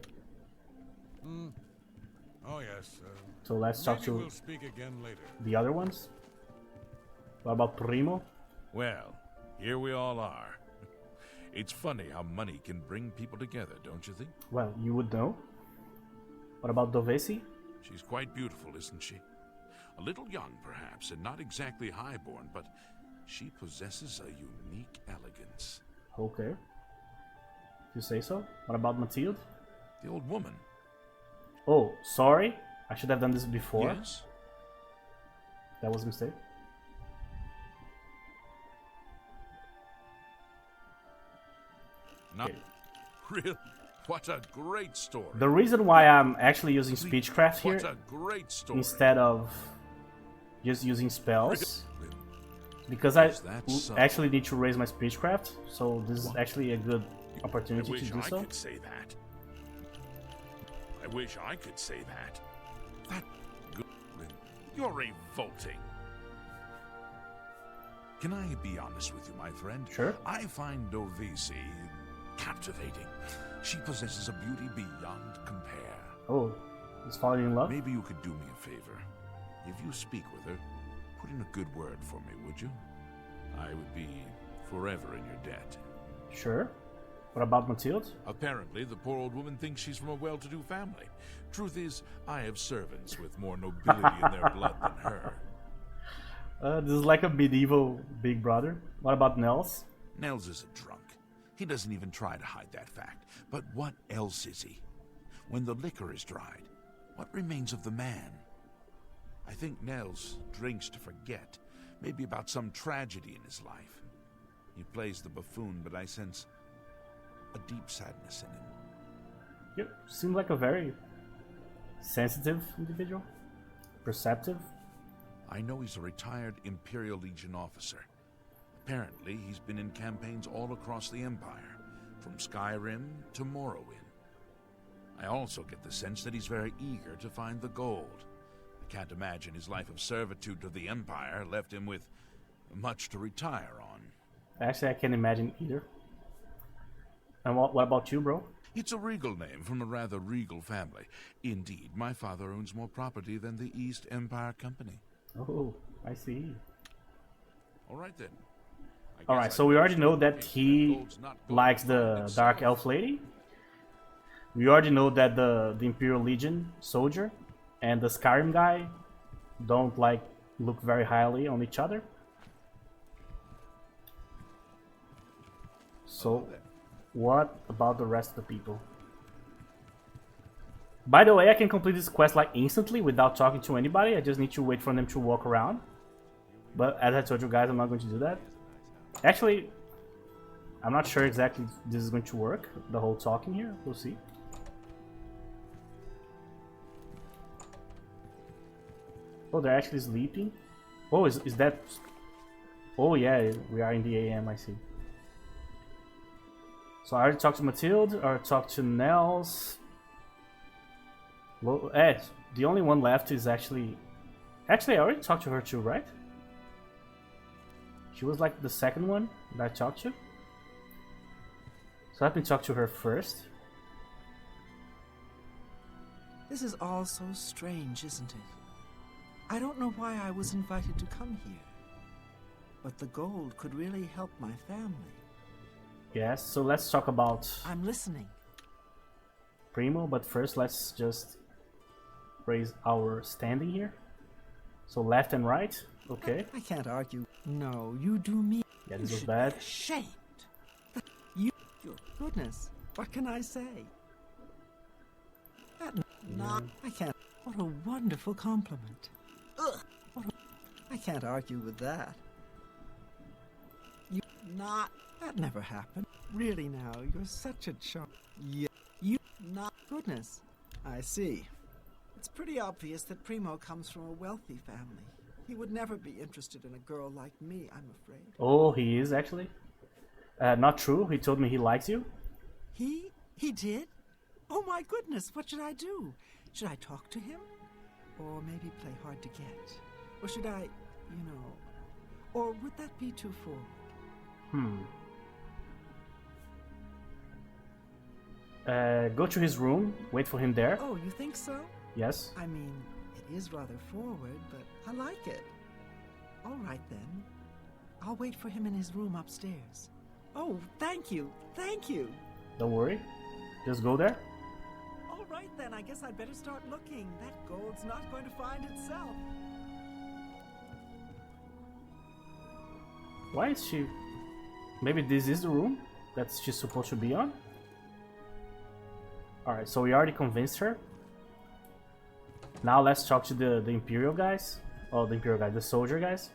Oh, yes. So let's talk to we'll speak again later. the other ones. What about Primo? Well, here we all are. It's funny how money can bring people together, don't you think? Well, you would know. What about Dovesi? She's quite beautiful, isn't she? A little young, perhaps, and not exactly highborn, but she possesses a unique elegance. Okay. If you say so. What about Mathilde? The old woman. Oh, sorry. I should have done this before. Yes? That was a mistake. Not really. What a great story. The reason why I'm actually using speechcraft here What a great story. instead of just using spells, because I actually need to raise my speechcraft, so this is actually a good opportunity to do so. I could say that. I wish I could say that. That good. You're revolting. Can I be honest with you, my friend? Sure. I find Dovisi captivating. She possesses a beauty beyond compare. Oh, he's falling in love? Maybe you could do me a favor. If you speak with her, put in a good word for me, would you? I would be forever in your debt. Sure. What about Mathilde? Apparently, the poor old woman thinks she's from a well-to-do family. Truth is, I have servants with more nobility in their blood than her. This is like a medieval Big Brother. What about Nels? Nels is a drunk. He doesn't even try to hide that fact. But what else is he? When the liquor is dried, what remains of the man? I think Nels drinks to forget, maybe about some tragedy in his life. He plays the buffoon, but I sense a deep sadness in him. Yep, seems like a very sensitive individual, perceptive. I know he's a retired Imperial Legion officer. Apparently, he's been in campaigns all across the Empire, from Skyrim to Morrowind. I also get the sense that he's very eager to find the gold. I can't imagine his life of servitude to the Empire left him with much to retire on. Actually, I can't imagine either. And what about you, bro? It's a regal name from a rather regal family. Indeed, my father owns more property than the East Empire Company. Oh, I see. All right, then. Alright, so we already know that he likes the Dark Elf Lady. We already know that the Imperial Legion soldier and the Skyrim guy don't look very highly on each other. So, what about the rest of the people? By the way, I can complete this quest instantly without talking to anybody. I just need to wait for them to walk around. But as I told you guys, I'm not going to do that. Actually, I'm not sure exactly if this is going to work, the whole talking here. We'll see. Oh, they're actually sleeping. Oh, is that... Oh yeah, we are in the AM, I see. So I already talked to Mathilde, I already talked to Nels. Well, the only one left is actually... Actually, I already talked to her too, right? She was like the second one that I talked to. So let me talk to her first. This is all so strange, isn't it? I don't know why I was invited to come here. But the gold could really help my family. Yes, so let's talk about... I'm listening. Primo, but first let's just raise our standing here. So left and right, okay. I can't argue. No, you do me. Yeah, this was bad. Ashamed. Your goodness. What can I say? I can't. What a wonderful compliment. Ugh. I can't argue with that. That never happened. Really now, you're such a charm. Yeah. Goodness. I see. It's pretty obvious that Primo comes from a wealthy family. He would never be interested in a girl like me, I'm afraid. Oh, he is actually? Not true. He told me he likes you. He did? Oh my goodness, what should I do? Should I talk to him? Or maybe play hard to get? Or should I, or would that be too forward? Go to his room, wait for him there. Oh, you think so? Yes. I mean, it is rather forward, but I like it. All right then. I'll wait for him in his room upstairs. Oh, thank you. Thank you. Don't worry. Just go there. All right then, I guess I'd better start looking. That gold's not going to find itself. Why is she... Maybe this is the room that she's supposed to be on? Alright, so we already convinced her. Now let's talk to the Imperial guys. Oh, the Imperial guys, the soldier guys.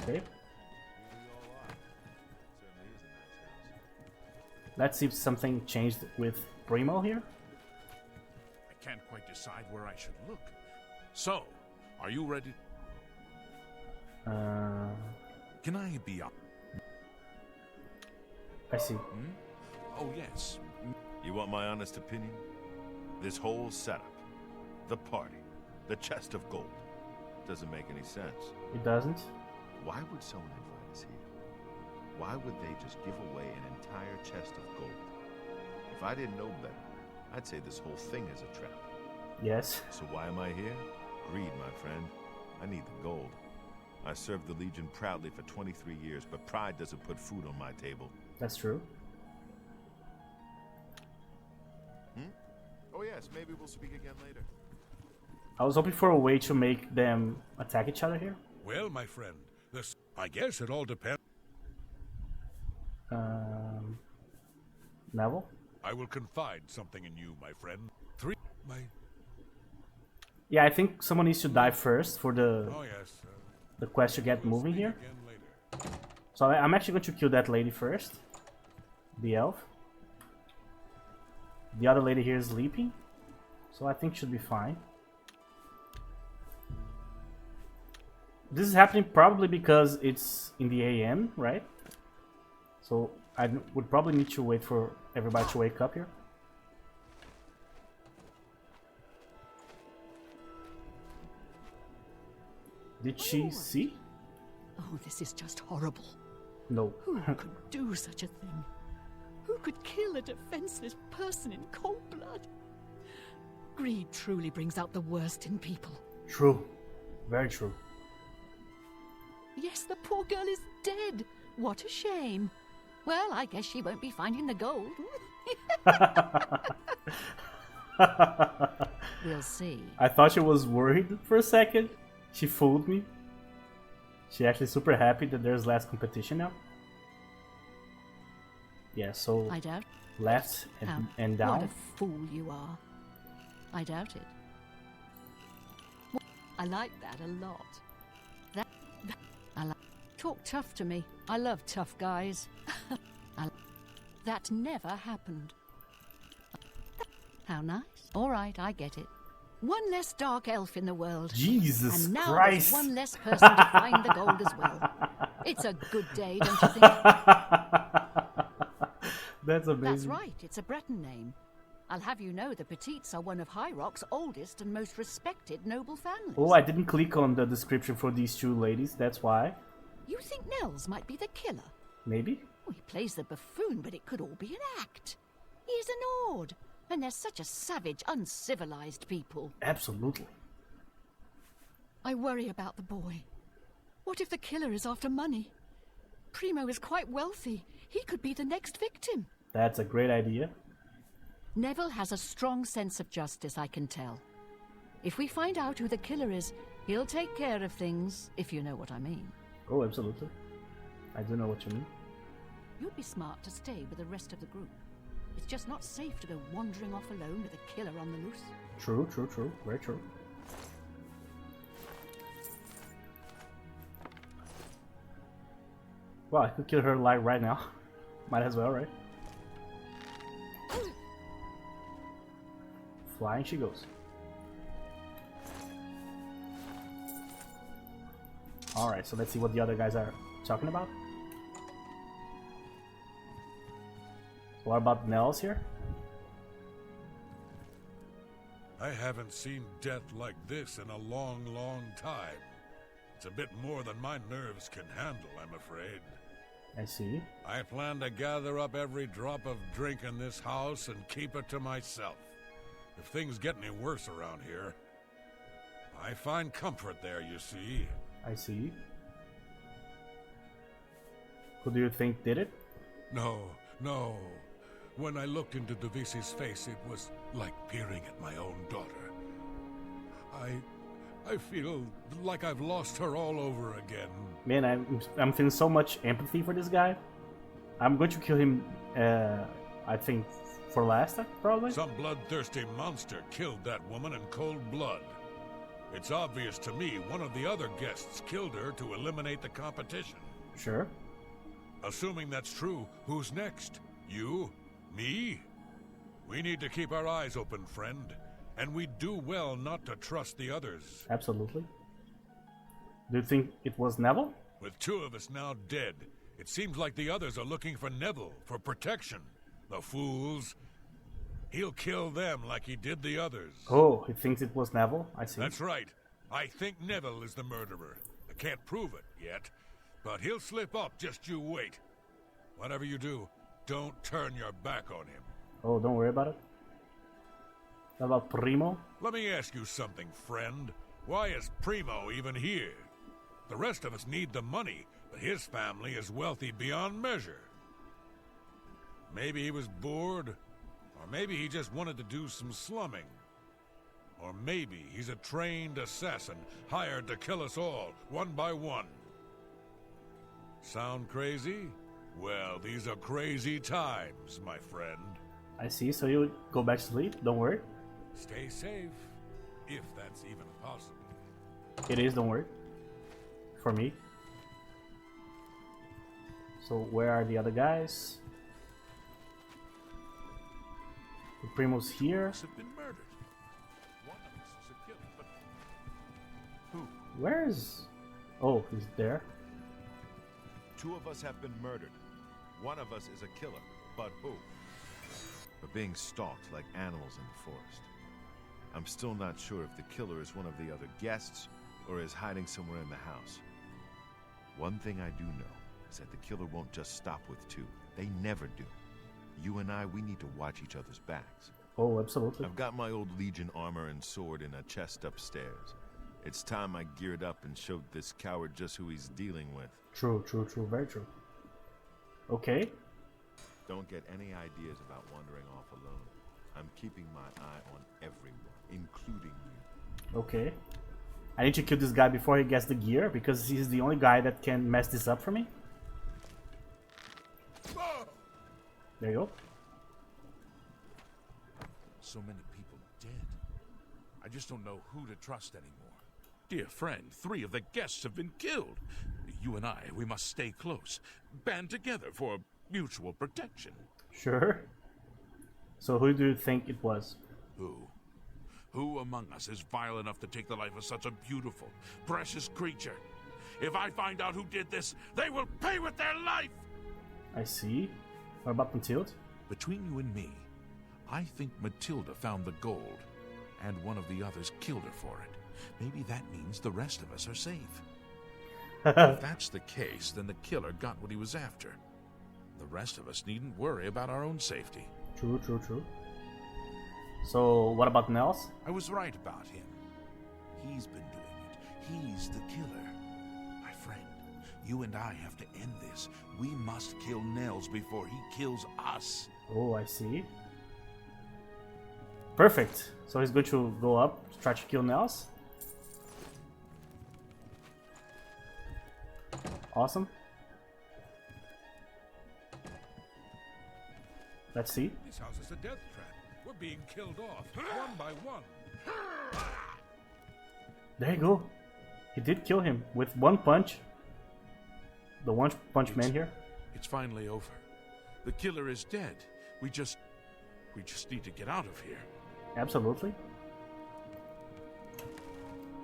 Okay. Let's see if something changed with Primo here. I can't quite decide where I should look. So, are you ready? Can I be up? I see. Oh, yes. You want my honest opinion? This whole setup, the party, the chest of gold, doesn't make any sense. It doesn't? Why would someone invite us here? Why would they just give away an entire chest of gold? If I didn't know better, I'd say this whole thing is a trap. Yes. So why am I here? Greed, my friend. I need the gold. I served the Legion proudly for 23 years, but pride doesn't put food on my table. That's true. Oh yes, maybe we'll speak again later. I was hoping for a way to make them attack each other here. Well, my friend, I guess it all depends. Neville? I will confide something in you, my friend. Yeah, I think someone needs to die first for the Oh yes. the quest to get moving here. Again later. So I'm actually going to kill that lady first. The elf. The other lady here is sleeping. So I think should be fine. This is happening probably because it's in the AM, right? So I would probably need to wait for everybody to wake up here. Did she see? Oh, this is just horrible. No. Who could do such a thing? Who could kill a defenseless person in cold blood? Greed truly brings out the worst in people. True. Very true. Yes, the poor girl is dead. What a shame. Well, I guess she won't be finding the gold. We'll see. I thought she was worried for a second. She fooled me. She's actually super happy that there's less competition now. Yeah, so I doubt. left and down. What a fool you are. I doubt it. I like that a lot. Talk tough to me. I love tough guys. That never happened. How nice. All right, I get it. One less dark elf in the world. Jesus and now Christ. there's one less person to find the gold as well. It's a good day, don't you think? That's amazing. That's right, it's a Breton name. I'll have you know the Petites are one of High Rock's oldest and most respected noble families. Oh, I didn't click on the description for these two ladies, that's why. You think Nels might be the killer? Maybe? Oh, he plays the buffoon, but it could all be an act. He's an Ord, and they're such a savage, uncivilized people. Absolutely. I worry about the boy. What if the killer is after money? Primo is quite wealthy. He could be the next victim. That's a great idea. Neville has a strong sense of justice, I can tell. If we find out who the killer is, he'll take care of things, if you know what I mean. Oh, absolutely. I do know what you mean. You'd be smart to stay with the rest of the group. It's just not safe to go wandering off alone with a killer on the loose. True, true, true. Very true. Well, I could kill her live right now. Might as well, right? Flying she goes. Alright, so let's see what the other guys are talking about. So what about Nels here? I haven't seen death like this in a long, long time. It's a bit more than my nerves can handle, I'm afraid. I see. I plan to gather up every drop of drink in this house and keep it to myself. If things get any worse around here, I find comfort there, you see. I see. Who do you think did it? No, no. When I looked into Devisi's face, it was like peering at my own daughter. I feel like I've lost her all over again. Man, I'm feeling so much empathy for this guy. I'm going to kill him, I think, for last, probably. Some bloodthirsty monster killed that woman in cold blood. It's obvious to me one of the other guests killed her to eliminate the competition. Sure. Assuming that's true, who's next? You? Me? We need to keep our eyes open, friend. And we'd do well not to trust the others. Absolutely. Do you think it was Neville? With two of us now dead, it seems like the others are looking for Neville, for protection. The fools. He'll kill them like he did the others. Oh, he thinks it was Neville? I see. That's right. I think Neville is the murderer. I can't prove it yet, but he'll slip up, just you wait. Whatever you do, don't turn your back on him. Oh, don't worry about it. What about Primo? Let me ask you something, friend. Why is Primo even here? The rest of us need the money, but his family is wealthy beyond measure. Maybe he was bored, or maybe he just wanted to do some slumming. Or maybe he's a trained assassin hired to kill us all, one by one. Sound crazy? Well, these are crazy times, my friend. I see, so you go back to sleep, don't worry. Stay safe, if that's even possible. It is, don't worry. For me. So where are the other guys? The Primo's here. Have been murdered. One of us is a killer, but who? Where is... Oh, he's there. 2 of us have been murdered. One of us is a killer, but who? We're being stalked like animals in the forest. I'm still not sure if the killer is one of the other guests or is hiding somewhere in the house. One thing I do know is that the killer won't just stop with 2. They never do. You and I, we need to watch each other's backs. Oh, absolutely. I've got my old Legion armor and sword in a chest upstairs. It's time I geared up and showed this coward just who he's dealing with. True, very true. Okay. Don't get any ideas about wandering off alone. I'm keeping my eye on everyone, including you. Okay. I need to kill this guy before he gets the gear, because he's the only guy that can mess this up for me. There you go. So many people dead. I just don't know who to trust anymore. Dear friend, 3 of the guests have been killed. You and I, we must stay close. Band together for mutual protection. Sure. So who do you think it was? Who? Who among us is vile enough to take the life of such a beautiful, precious creature? If I find out who did this, they will pay with their life! I see. What about Mathilde? Between you and me, I think Matilda found the gold, and one of the others killed her for it. Maybe that means the rest of us are safe. If that's the case, then the killer got what he was after. The rest of us needn't worry about our own safety. True. So, what about Nels? I was right about him. He's been doing it. He's the killer. My friend, you and I have to end this. We must kill Nels before he kills us. Oh, I see. Perfect. So he's going to go up, try to kill Nels. Awesome. Let's see. This house is a death trap. We're being killed off, one by one. There you go. He did kill him with one punch. The one punch man here. It's finally over. The killer is dead. We just need to get out of here. Absolutely.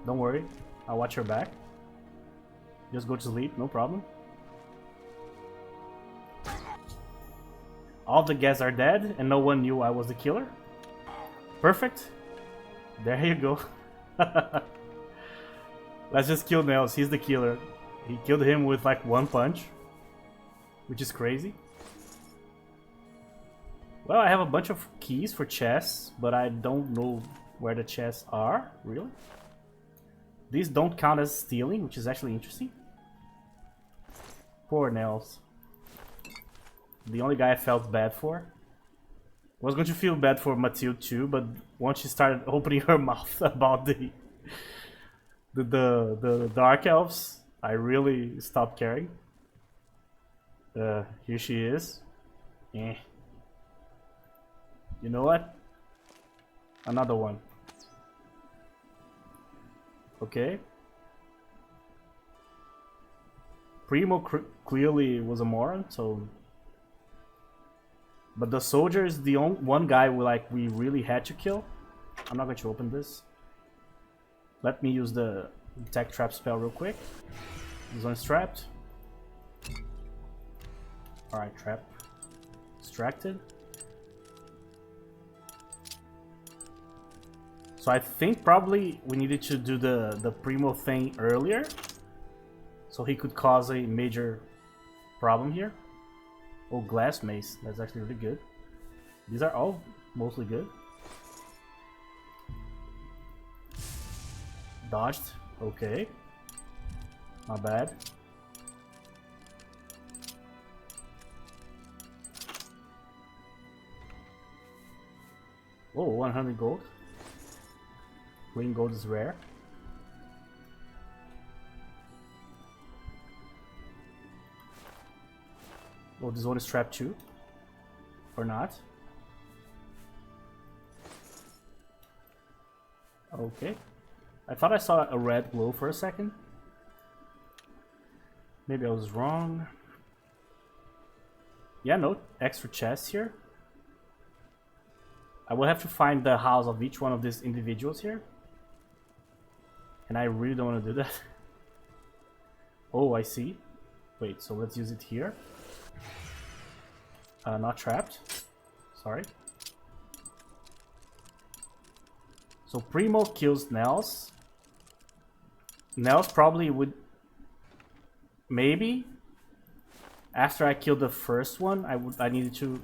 Don't worry. I'll watch your back. Just go to sleep, no problem. All the guests are dead and no one knew I was the killer. Perfect. There you go. Let's just kill Nels. He's the killer. He killed him with like one punch, which is crazy. Well, I have a bunch of keys for chests, but I don't know where the chests are, really. These don't count as stealing, which is actually interesting. Poor Nels. The only guy I felt bad for. I was going to feel bad for Mathilde too, but once she started opening her mouth about the Dark Elves, I really stopped caring. Here she is. Eh. You know what? Another one. Okay. Primo clearly was a moron, so... But the soldier is the one guy we really had to kill. I'm not going to open this. Let me use the tech trap spell real quick. This one's trapped. Alright, trap. Distracted. So I think probably we needed to do the Primo thing earlier. So he could cause a major problem here. Oh, glass mace. That's actually really good. These are all mostly good. Dodged. Okay. Not bad. Oh, 100 gold. Green gold is rare. Oh, this one is trapped too. Or not. Okay. I thought I saw a red glow for a second. Maybe I was wrong. Yeah, no extra chests here. I will have to find the house of each one of these individuals here. And I really don't want to do that. Oh, I see. Wait, so let's use it here. Not trapped. Sorry. So Primo kills Nels. Nels probably would... Maybe after I killed the first one, I needed to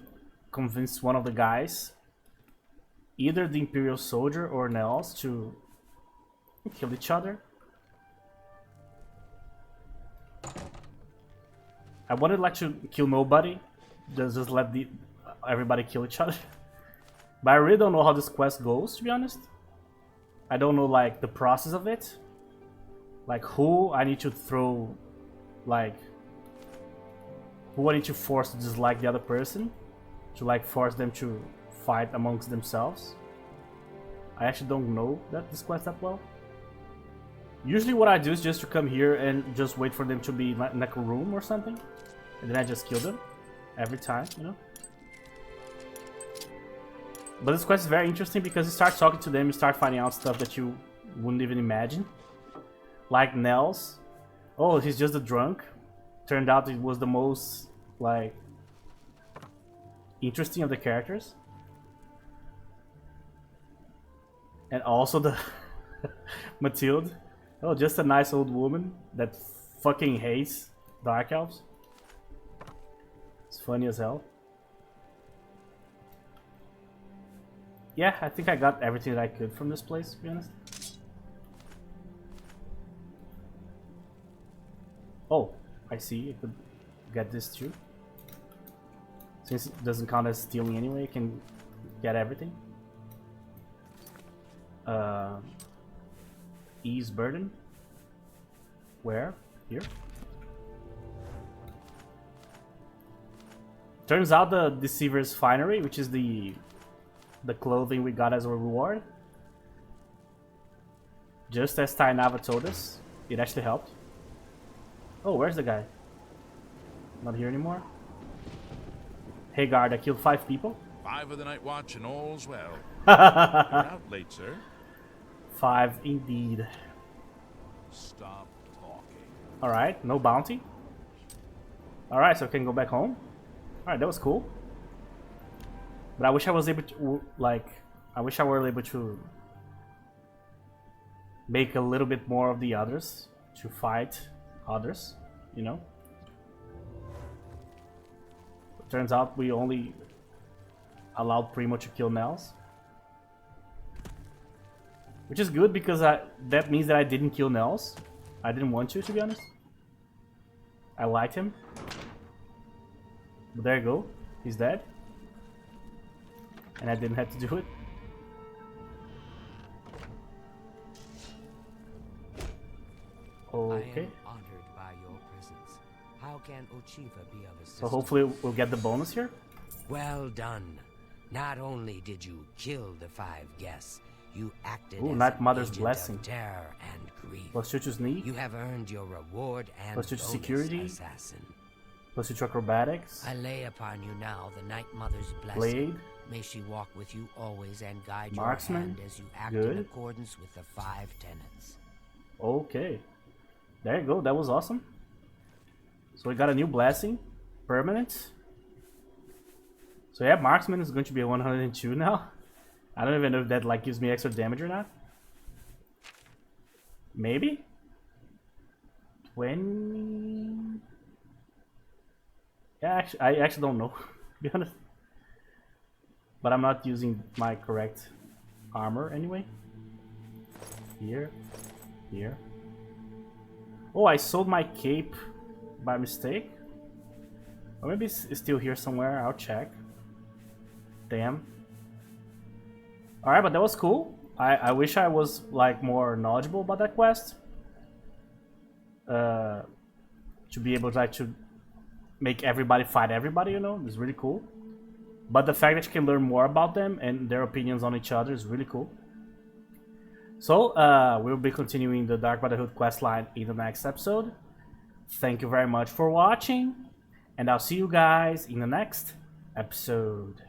convince one of the guys, either the Imperial Soldier or Nels, to kill each other. I wanted like to kill nobody, just let everybody kill each other. But I really don't know how this quest goes, to be honest. I don't know like the process of it, like who I need to throw, like who I need to force to dislike the other person, to like force them to fight amongst themselves. I actually don't know this quest that well. Usually what I do is just to come here and just wait for them to be in like a room or something, and then I just kill them every time, you know. But this quest is very interesting because you start talking to them, you start finding out stuff that you wouldn't even imagine. Like Nels. Oh, he's just a drunk. Turned out it was the most, like, interesting of the characters. And also the Mathilde. Oh, just a nice old woman that fucking hates Dark Elves. It's funny as hell. Yeah, I think I got everything that I could from this place, to be honest. Oh, I see. I could get this too. Since it doesn't count as stealing anyway, you can get everything. Ease burden. Where? Here. Turns out the Deceiver's Finery, which is the clothing we got as a reward, just as Tainava told us, it actually helped. Oh, where's the guy? Not here anymore. Hey guard, I killed 5 people. 5 of the night watch and all's well. You're out late, sir. 5 indeed. Stop talking. Alright, no bounty. Alright, so I can go back home. Alright, that was cool. But I wish I was able to, like, I wish I were able to make a little bit more of the others to fight others, you know? It turns out we only allowed Primo to kill Nels. Which is good because that means that I didn't kill Nels. I didn't want to be honest. I liked him. But there you go. He's dead. And I didn't have to do it. Okay. I am honored by your presence. How can Ochiva be of assistance? So hopefully we'll get the bonus here. Well done. Not only did you kill the 5 guests, you acted Ooh, as Night an Mother's agent Blessing. of terror and grief. Plus 2 to sneak. You have earned your reward and Plus 2 to bonus, security. assassin. Plus 2 to acrobatics. I lay upon you now the Night Mother's blessing. Blade. May she walk with you always and guide Marksman. your hand as you act Good. in accordance with the 5 tenets. Okay. There you go. That was awesome. So we got a new blessing. Permanent. So yeah, Marksman is going to be a 102 now. I don't even know if that like gives me extra damage or not. Maybe? 20... Yeah, actually, I actually don't know, to be honest. But I'm not using my correct armor anyway. Here. Here. Oh, I sold my cape by mistake. Or maybe it's still here somewhere. I'll check. Damn. Alright, but that was cool. I wish I was like more knowledgeable about that quest. To be able to like to make everybody fight everybody, you know, is really cool. But the fact that you can learn more about them and their opinions on each other is really cool. So we'll be continuing the Dark Brotherhood questline in the next episode. Thank you very much for watching, and I'll see you guys in the next episode.